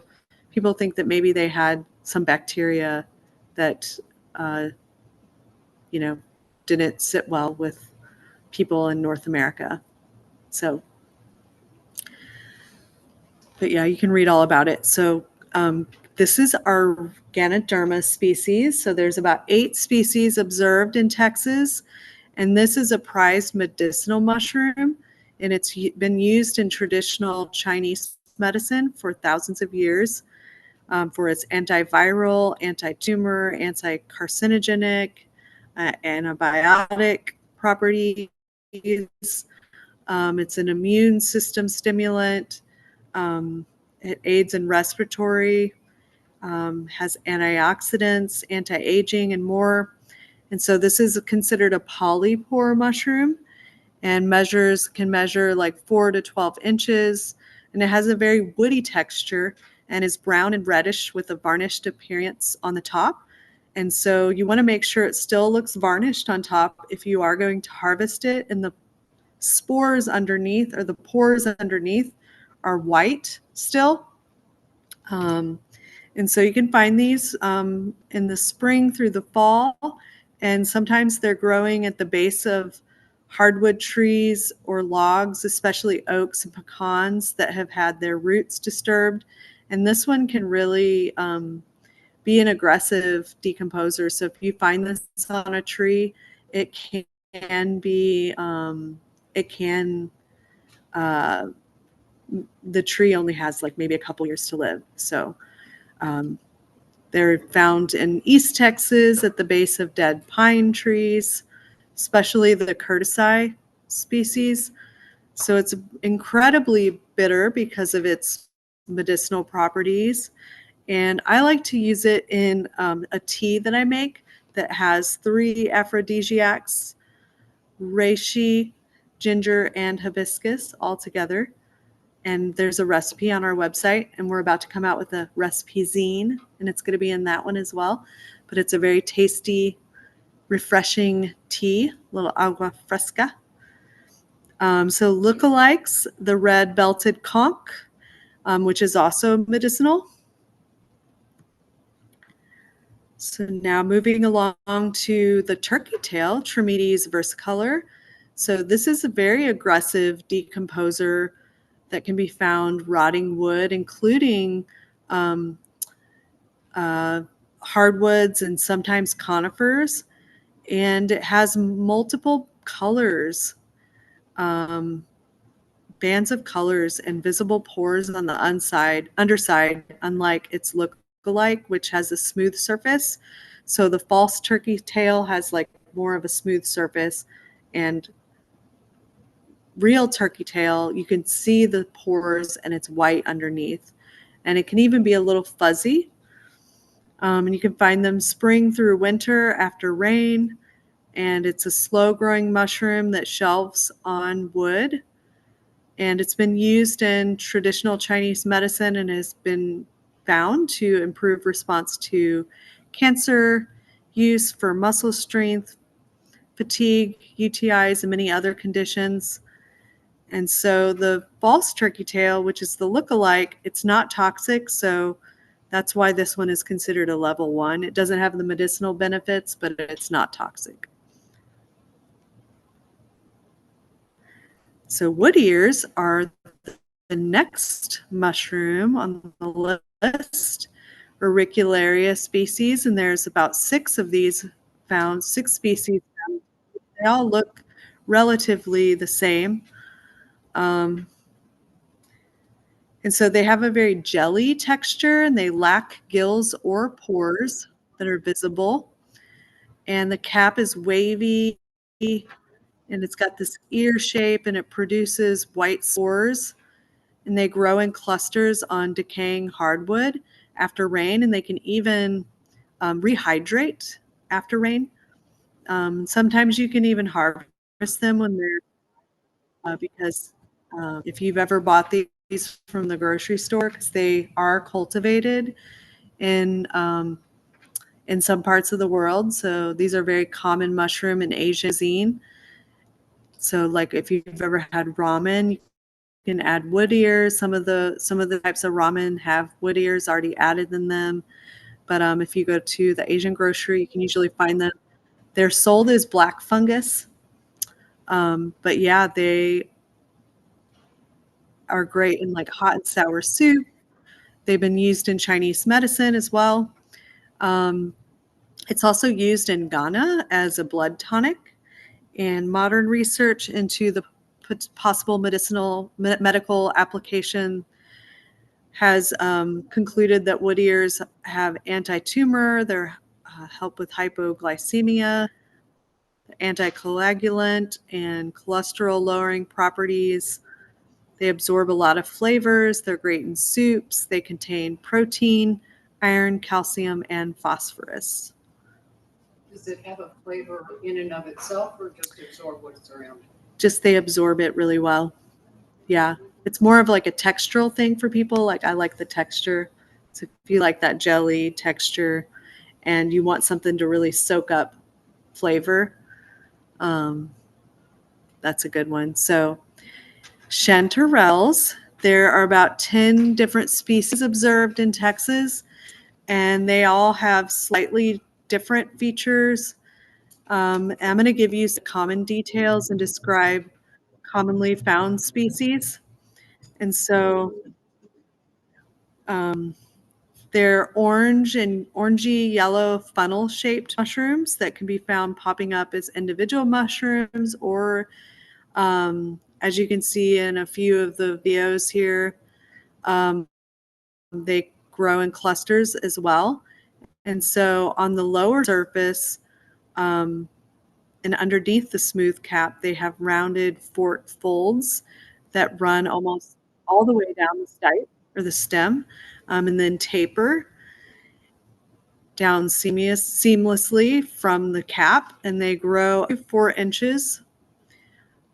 people think that maybe they had some bacteria that, didn't sit well with people in North America. So, but yeah, you can read all about it. So this is our Ganoderma species. So there's about 8 species observed in Texas. And this is a prized medicinal mushroom. And it's been used in traditional Chinese medicine for thousands of years, for its antiviral, anti-tumor, anti-carcinogenic, antibiotic properties. It's an immune system stimulant. It aids in respiratory, has antioxidants, anti-aging, and more. And so this is considered a polypore mushroom, and can measure like 4 to 12 inches. And it has a very woody texture and is brown and reddish with a varnished appearance on the top. And so you want to make sure it still looks varnished on top if you are going to harvest it, and the spores underneath, or the pores underneath, are white still. And so you can find these in the spring through the fall, and sometimes they're growing at the base of hardwood trees or logs, especially oaks and pecans that have had their roots disturbed. And this one can really be an aggressive decomposer. So if you find this on a tree, it can be, the tree only has like maybe a couple years to live. So they're found in East Texas at the base of dead pine trees, especially the curtisi species. So it's incredibly bitter because of its medicinal properties. And I like to use it in a tea that I make that has 3 aphrodisiacs: reishi, ginger, and hibiscus all together. And there's a recipe on our website, and we're about to come out with a recipe zine, and it's going to be in that one as well. But it's a very tasty, refreshing tea, a little agua fresca. So lookalikes, the red belted conch, which is also medicinal. So now moving along to the turkey tail, Trametes versicolor. So this is a very aggressive decomposer that can be found rotting wood, including hardwoods and sometimes conifers. And it has multiple colors, bands of colors, and visible pores on the underside, unlike its lookalike, which has a smooth surface. So the false turkey tail has like more of a smooth surface, and real turkey tail, you can see the pores and it's white underneath. And it can even be a little fuzzy. And you can find them spring through winter after rain. And it's a slow growing mushroom that shelves on wood. And it's been used in traditional Chinese medicine and has been found to improve response to cancer, use for muscle strength, fatigue, UTIs, and many other conditions. And so the false turkey tail, which is the lookalike, it's not toxic. So that's why this one is considered a level 1. It doesn't have the medicinal benefits, but it's not toxic. So wood ears are the next mushroom on the list, Auricularia species, and there's about 6 of these found, 6 species found. They all look relatively the same. And so they have a very jelly texture, and they lack gills or pores that are visible. And the cap is wavy, and it's got this ear shape, and it produces white spores. And they grow in clusters on decaying hardwood after rain, and they can even rehydrate after rain. Sometimes you can even harvest them when they're because if you've ever bought these from the grocery store, because they are cultivated in some parts of the world. So these are very common mushroom in Asian cuisine. So like if you've ever had ramen, you can add wood ears. Some of the types of ramen have wood ears already added in them. But if you go to the Asian grocery, you can usually find them. They're sold as black fungus. But yeah, they are great in like hot and sour soup. They've been used in Chinese medicine as well. Um, it's also used in Ghana as a blood tonic. And modern research into the possible medical application has concluded that wood ears have anti-tumor, they help with hypoglycemia, anticoagulant, and cholesterol-lowering properties. They absorb a lot of flavors. They're great in soups. They contain protein, iron, calcium, and phosphorus. Does it have a flavor in and of itself or just absorb what's around it? Just they absorb it really well. Yeah. It's more of like a textural thing for people. Like I like the texture. So if you like that jelly texture and you want something to really soak up flavor, that's a good one. So chanterelles, there are about 10 different species observed in Texas, and they all have slightly different features. I'm going to give you some common details and describe commonly found species. And so they're orange and orangey yellow funnel shaped mushrooms that can be found popping up as individual mushrooms or as you can see in a few of the videos here, they grow in clusters as well. And so on the lower surface and underneath the smooth cap, they have rounded forked folds that run almost all the way down the stipe or the stem and then taper down seamlessly from the cap, and they grow 4 inches,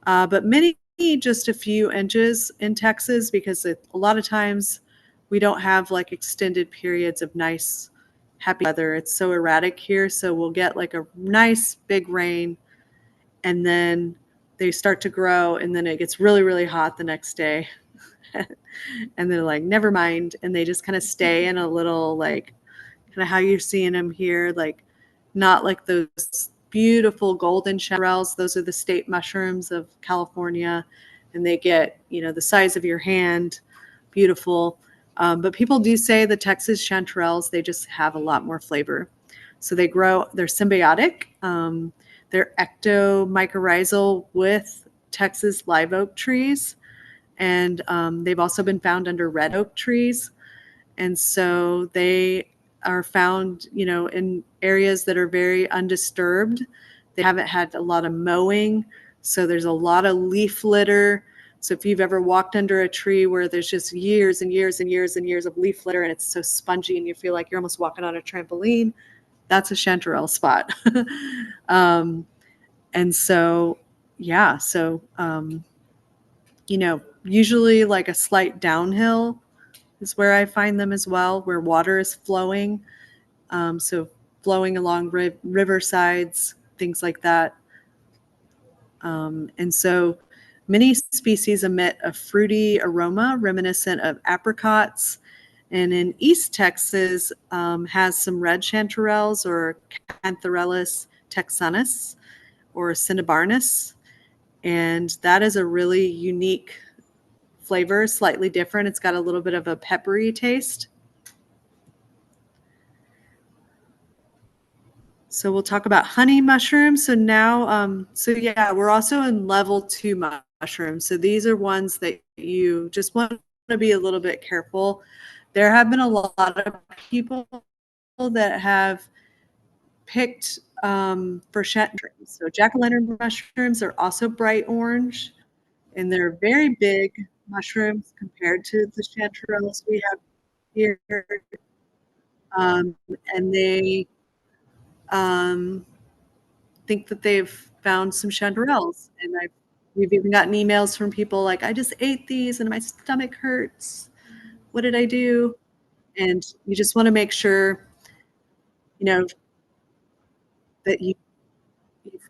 but many just a few inches in Texas because a lot of times we don't have like extended periods of nice happy weather. It's so erratic here, so we'll get like a nice big rain and then they start to grow and then it gets really, really hot the next day. And they're like, never mind. And they just kind of stay in a little like kind of how you're seeing them here, like not like those beautiful golden chanterelles. Those are the state mushrooms of California, and they get, the size of your hand, beautiful. But people do say the Texas chanterelles, they just have a lot more flavor. So they're symbiotic. They're ectomycorrhizal with Texas live oak trees. And they've also been found under red oak trees. And so they are found, in areas that are very undisturbed. They haven't had a lot of mowing, so there's a lot of leaf litter. So if you've ever walked under a tree where there's just years and years and years and years of leaf litter and it's so spongy and you feel like you're almost walking on a trampoline, that's a chanterelle spot. And so, yeah, so, usually like a slight downhill is where I find them as well, where water is flowing. So flowing along riversides, things like that. And so many species emit a fruity aroma reminiscent of apricots. And in East Texas has some red chanterelles or Cantharellus texanus or cinnabarnus. And that is a really unique flavor, slightly different. It's got a little bit of a peppery taste. So we'll talk about honey mushrooms. So now, yeah, we're also in level 2 mushrooms. So these are ones that you just want to be a little bit careful. There have been a lot of people that have picked for mushrooms. So jack-o'-lantern mushrooms are also bright orange, and they're very big mushrooms compared to the chanterelles we have here. And they think that they've found some chanterelles, and we've even gotten emails from people like, I just ate these and my stomach hurts. What did I do? And you just want to make sure, that you've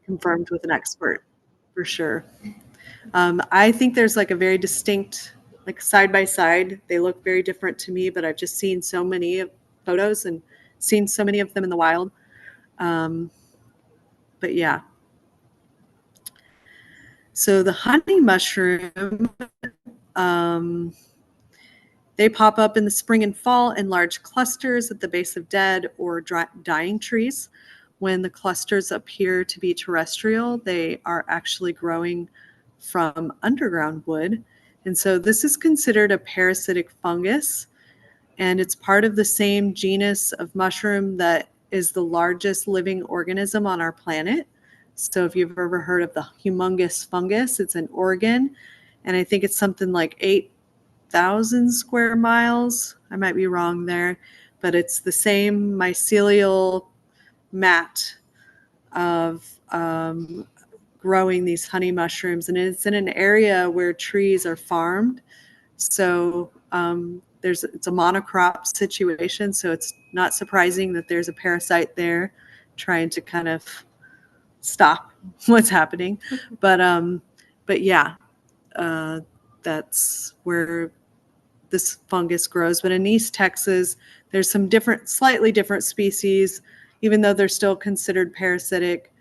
confirmed with an expert for sure. I think there's like a very distinct, like side by side, they look very different to me, but I've just seen so many photos and seen so many of them in the wild. But yeah. So the honey mushroom, they pop up in the spring and fall in large clusters at the base of dead or dying trees. When the clusters appear to be terrestrial, they are actually growing from underground wood. And so this is considered a parasitic fungus, and it's part of the same genus of mushroom that is the largest living organism on our planet. So if you've ever heard of the humongous fungus, it's in Oregon, and I think it's something like 8,000 square miles. I might be wrong there, but it's the same mycelial mat of growing these honey mushrooms, and it's in an area where trees are farmed. So it's a monocrop situation, so it's not surprising that there's a parasite there trying to kind of stop what's happening. But yeah, that's where this fungus grows. But in East Texas, there's some slightly different species. Even though they're still considered parasitic,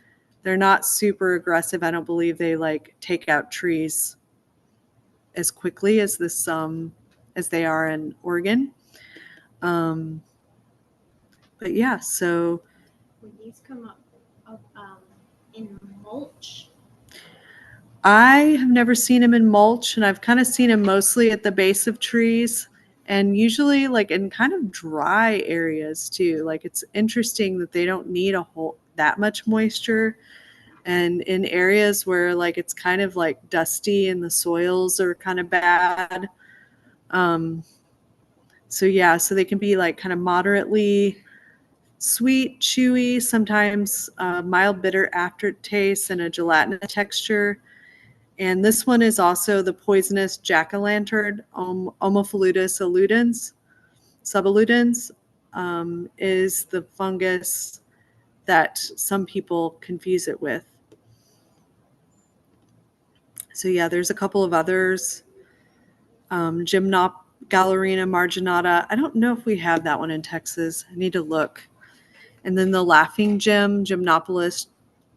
they're not super aggressive. I don't believe they like take out trees as quickly as as they are in Oregon. But yeah, so Would these come up in mulch? I have never seen them in mulch, and I've kind of seen them mostly at the base of trees, and usually like in kind of dry areas too. Like it's interesting that they don't need that much moisture, and in areas where like it's kind of like dusty and the soils are kind of bad. So yeah, so they can be like kind of moderately sweet, chewy, sometimes mild bitter aftertaste and a gelatinous texture. And this one is also the poisonous jack-o'-lantern, Omophilus subaludens, is the fungus that some people confuse it with. So yeah, there's a couple of others. Gallerina marginata. I don't know if we have that one in Texas. I need to look. And then the laughing Gymnopolis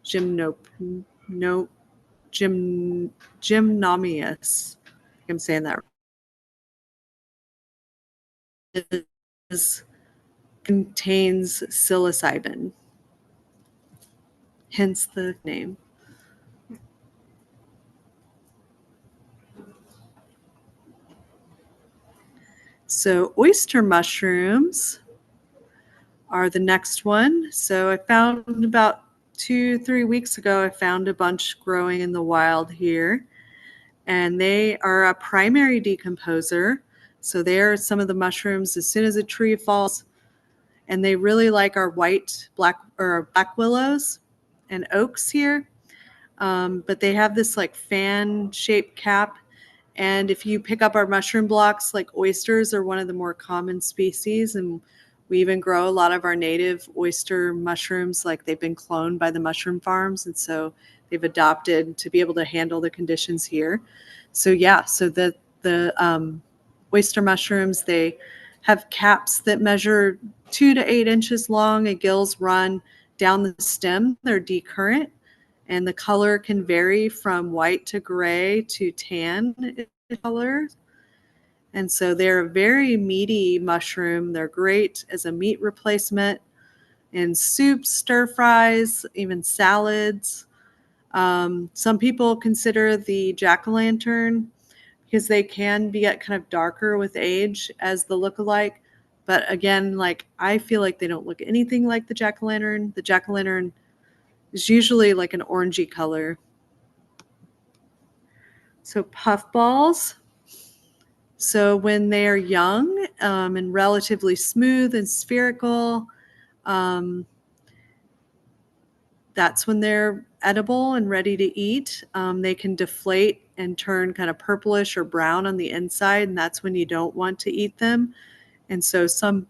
gymnomius. I'm saying that right. Contains psilocybin, hence the name. So oyster mushrooms are the next one. So I found about 2-3 weeks ago, I found a bunch growing in the wild here, and they are a primary decomposer. So they are some of the mushrooms as soon as a tree falls, and they really like our black willows and oaks here. But they have this like fan-shaped cap. And if you pick up our mushroom blocks, like oysters are one of the more common species. And we even grow a lot of our native oyster mushrooms, like they've been cloned by the mushroom farms. And so they've adopted to be able to handle the conditions here. So yeah, so the oyster mushrooms, they have caps that measure 2 to 8 inches long, and gills run down the stem. They're decurrent. and the color can vary from white to gray to tan in color. And so they're a very meaty mushroom. They're great as a meat replacement in soups, stir fries, even salads. Some people consider the jack-o'-lantern because they can get kind of darker with age as the lookalike. But again, like I feel like they don't look anything like the jack-o'-lantern. The jack-o'-lantern is usually like an orangey color. So puffballs. So when they are young and relatively smooth and spherical, that's when they're edible and ready to eat. They can deflate and turn kind of purplish or brown on the inside, and that's when you don't want to eat them. And so some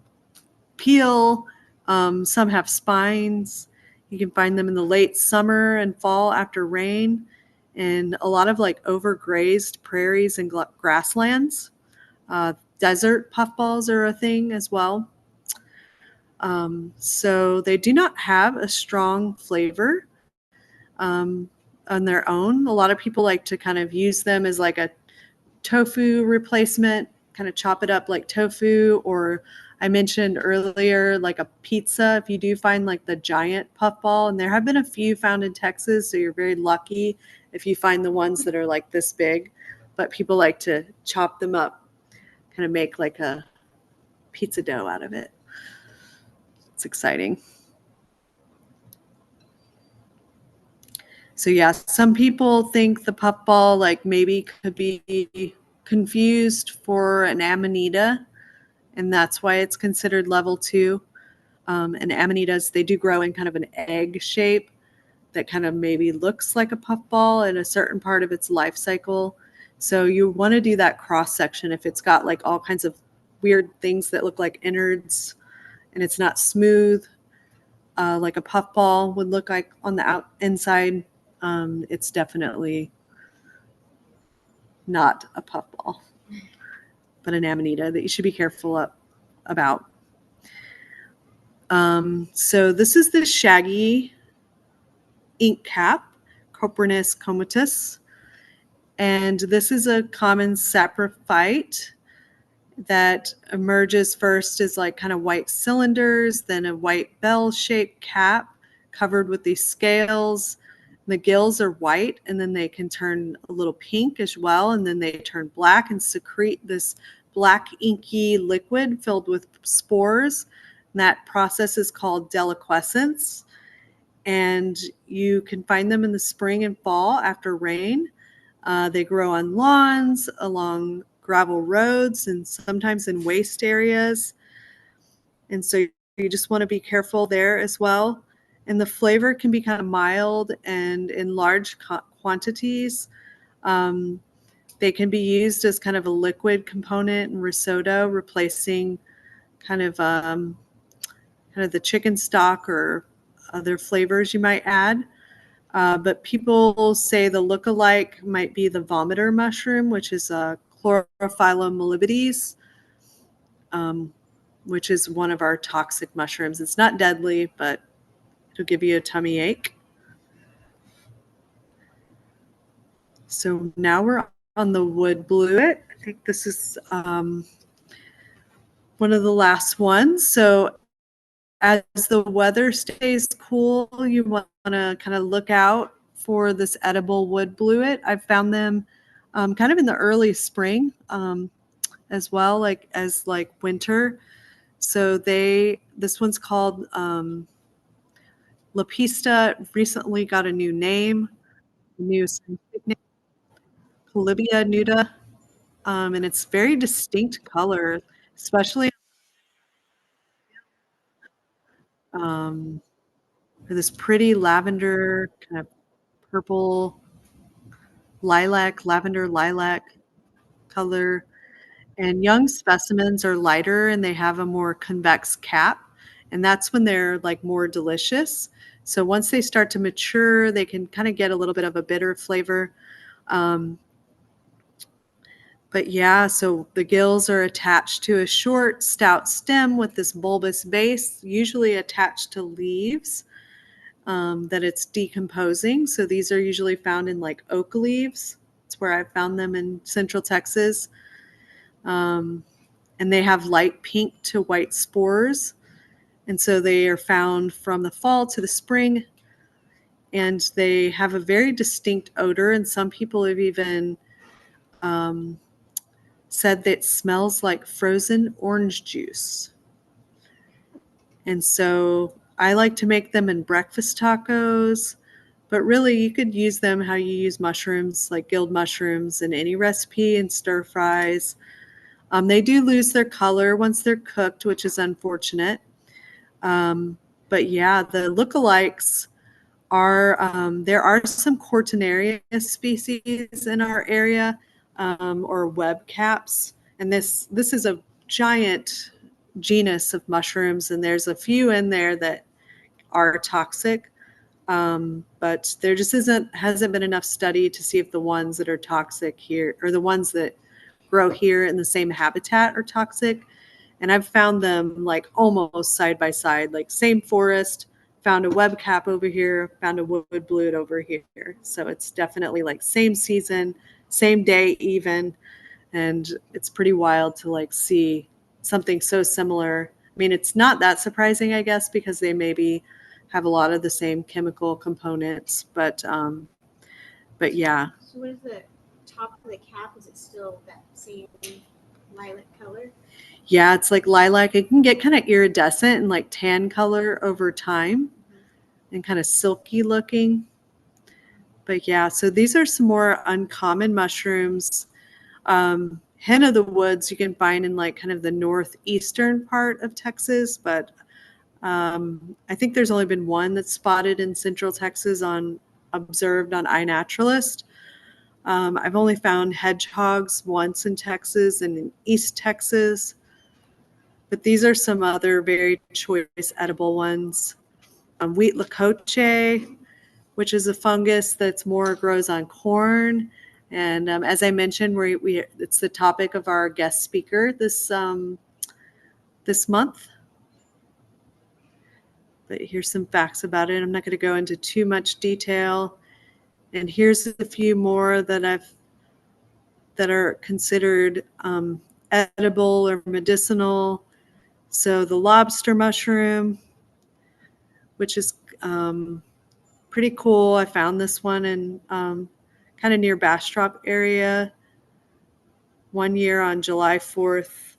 peel, some have spines. You can find them in the late summer and fall after rain, and a lot of like overgrazed prairies and grasslands. Desert puffballs are a thing as well. So they do not have a strong flavor on their own. A lot of people like to kind of use them as like a tofu replacement, kind of chop it up like tofu, or I mentioned earlier, like a pizza. If you do find like the giant puffball, and there have been a few found in Texas, so you're very lucky if you find the ones that are like this big, but people like to chop them up, kind of make like a pizza dough out of it. It's exciting. So yeah, some people think the puffball like maybe could be confused for an amanita, and that's why it's considered level 2. And amanitas, they do grow in kind of an egg shape that kind of maybe looks like a puffball in a certain part of its life cycle. So you want to do that cross section if it's got like all kinds of weird things that look like innards and it's not smooth, like a puffball would look like on the inside. It's definitely not a puffball, but an amanita that you should be careful about. So this is the shaggy ink cap, Coprinus comatus, and this is a common saprophyte that emerges first as like kind of white cylinders, then a white bell-shaped cap covered with these scales. The gills are white, and then they can turn a little pink as well, and then they turn black and secrete this black inky liquid filled with spores. And that process is called deliquescence, and you can find them in the spring and fall after rain. They grow on lawns, along gravel roads, and sometimes in waste areas. And so you just want to be careful there as well. And the flavor can be kind of mild and in large quantities. They can be used as kind of a liquid component in risotto, replacing kind of the chicken stock or other flavors you might add. But people say the look-alike might be the vomiter mushroom, which is a Chlorophyllum mollibides, which is one of our toxic mushrooms. It's not deadly, but it'll give you a tummy ache. So now we're on the wood bluet. I think this is one of the last ones. So as the weather stays cool, you want to kind of look out for this edible wood bluet. I've found them kind of in the early spring as well, like as like winter. So this one's called Lepista. Recently got a new name, new scientific name, Polybia nuda, and it's very distinct color, especially this pretty lavender kind of purple lavender lilac color. And young specimens are lighter and they have a more convex cap, and that's when they're like more delicious. So once they start to mature, they can kind of get a little bit of a bitter flavor. But yeah, so the gills are attached to a short, stout stem with this bulbous base, usually attached to leaves. that it's decomposing. So these are usually found in like oak leaves. It's where I found them in Central Texas. And they have light pink to white spores. And so they are found from the fall to the spring. And they have a very distinct odor. And some people have even said that it smells like frozen orange juice. And so I like to make them in breakfast tacos, but really you could use them how you use mushrooms, like gilled mushrooms, in any recipe and stir fries. They do lose their color once they're cooked, which is unfortunate. But yeah, the lookalikes are, there are some Cortinaria species in our area, or web caps. And this is a giant genus of mushrooms, and there's a few in there that are toxic. But there just hasn't been enough study to see if the ones that are toxic here, or the ones that grow here in the same habitat, are toxic. And I've found them like almost side by side, like same forest, found a web cap over here, found a wood bluet over here. So it's definitely like same season, same day even. And it's pretty wild to like see something so similar. I mean, it's not that surprising, I guess, because they maybe have a lot of the same chemical components, but yeah. So what is the top of the cap? Is it still that same lilac color? Yeah, it's like lilac. It can get kind of iridescent and like tan color over time and kind of silky looking. But yeah, so these are some more uncommon mushrooms. Hen of the woods you can find in like kind of the northeastern part of Texas, but I think there's only been one that's spotted in Central Texas observed on iNaturalist. I've only found hedgehogs once in Texas and in East Texas, but these are some other very choice edible ones. Wheat lacoche, which is a fungus that's more grows on corn. And as I mentioned, it's the topic of our guest speaker this month. But here's some facts about it. I'm not going to go into too much detail. And here's a few more that are considered edible or medicinal. So the lobster mushroom, which is pretty cool. I found this one in kind of near Bastrop area one year on July 4th.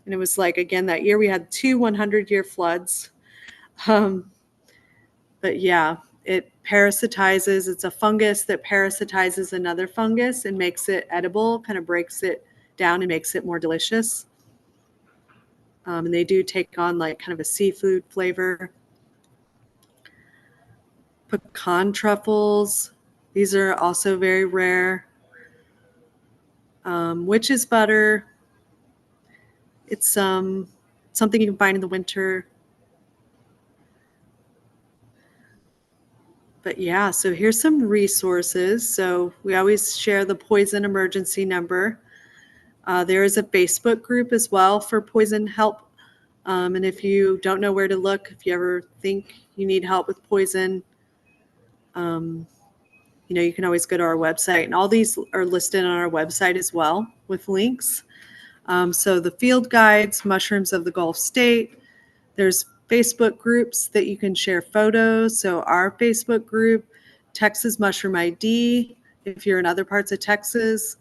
And it was like, again, that year we had 2 100-year floods. But yeah, it parasitizes. It's a fungus that parasitizes another fungus and makes it edible, kind of breaks it down and makes it more delicious. And they do take on like kind of a seafood flavor. Pecan truffles. These are also very rare. Witch's butter. It's something you can find in the winter. But yeah, so here's some resources. So we always share the poison emergency number. There is a Facebook group as well for poison help. And if you don't know where to look, if you ever think you need help with poison, you can always go to our website. And all these are listed on our website as well with links. So the field guides, mushrooms of the Gulf State. There's Facebook groups that you can share photos. So our Facebook group, Texas Mushroom ID, if you're in other parts of Texas.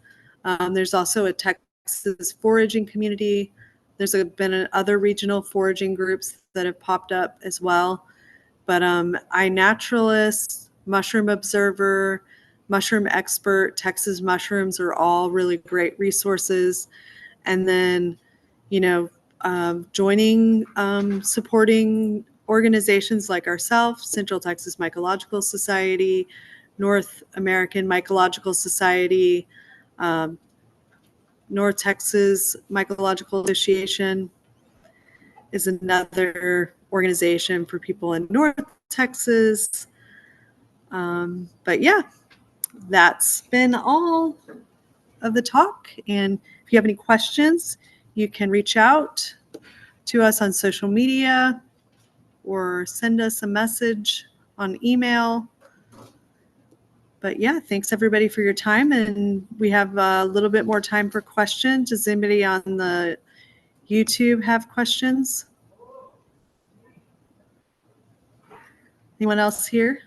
There's also a Texas foraging community. There's been other regional foraging groups that have popped up as well. But iNaturalist, Mushroom Observer, Mushroom Expert, Texas Mushrooms are all really great resources. And then, joining, supporting organizations like ourselves, Central Texas Mycological Society, North American Mycological Society, North Texas Mycological Association is another organization for people in North Texas. But yeah, that's been all of the talk. And if you have any questions, you can reach out to us on social media or send us a message on email. But yeah, thanks everybody for your time. And we have a little bit more time for questions. Does anybody on the YouTube have questions? Anyone else here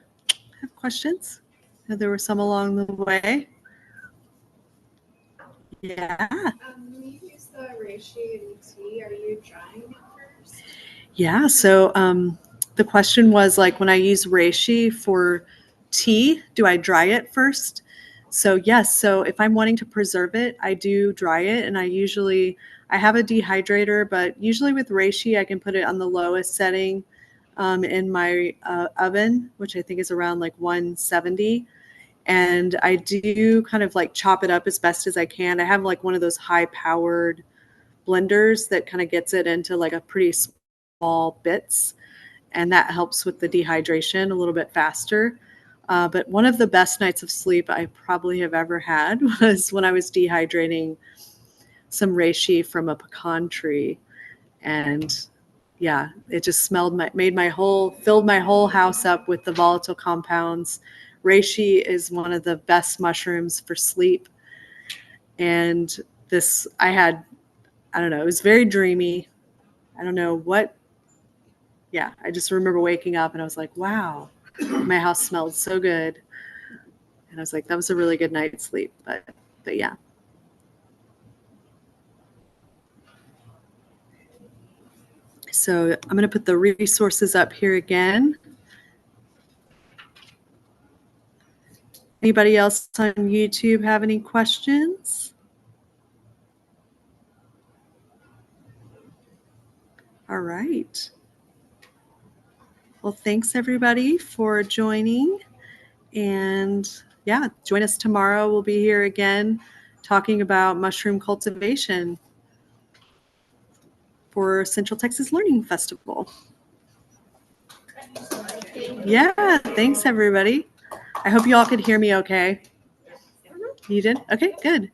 have questions? I know there were some along the way. Yeah. When you use the reishi and tea, are you drying it first? Yeah. So the question was like, when I use reishi for tea, do I dry it first? So yes. So if I'm wanting to preserve it, I do dry it, and I have a dehydrator, but usually with reishi, I can put it on the lowest setting in my oven, which I think is around like 170. And I do kind of like chop it up as best as I can. I have like one of those high powered blenders that kind of gets it into like a pretty small bits, and that helps with the dehydration a little bit faster. But one of the best nights of sleep I probably have ever had was when I was dehydrating some reishi from a pecan tree. And yeah, it just filled my whole house up with the volatile compounds. Reishi is one of the best mushrooms for sleep. And I don't know, it was very dreamy. I don't know what, yeah, I just remember waking up and I was like, wow, my house smelled so good. And I was like, that was a really good night's sleep. But yeah. So I'm going to put the resources up here again. Anybody else on YouTube have any questions? All right. Well, thanks everybody for joining. And yeah, join us tomorrow. We'll be here again talking about mushroom cultivation for Central Texas Learning Festival. Yeah, thanks everybody. I hope you all could hear me okay. You did? Okay, good.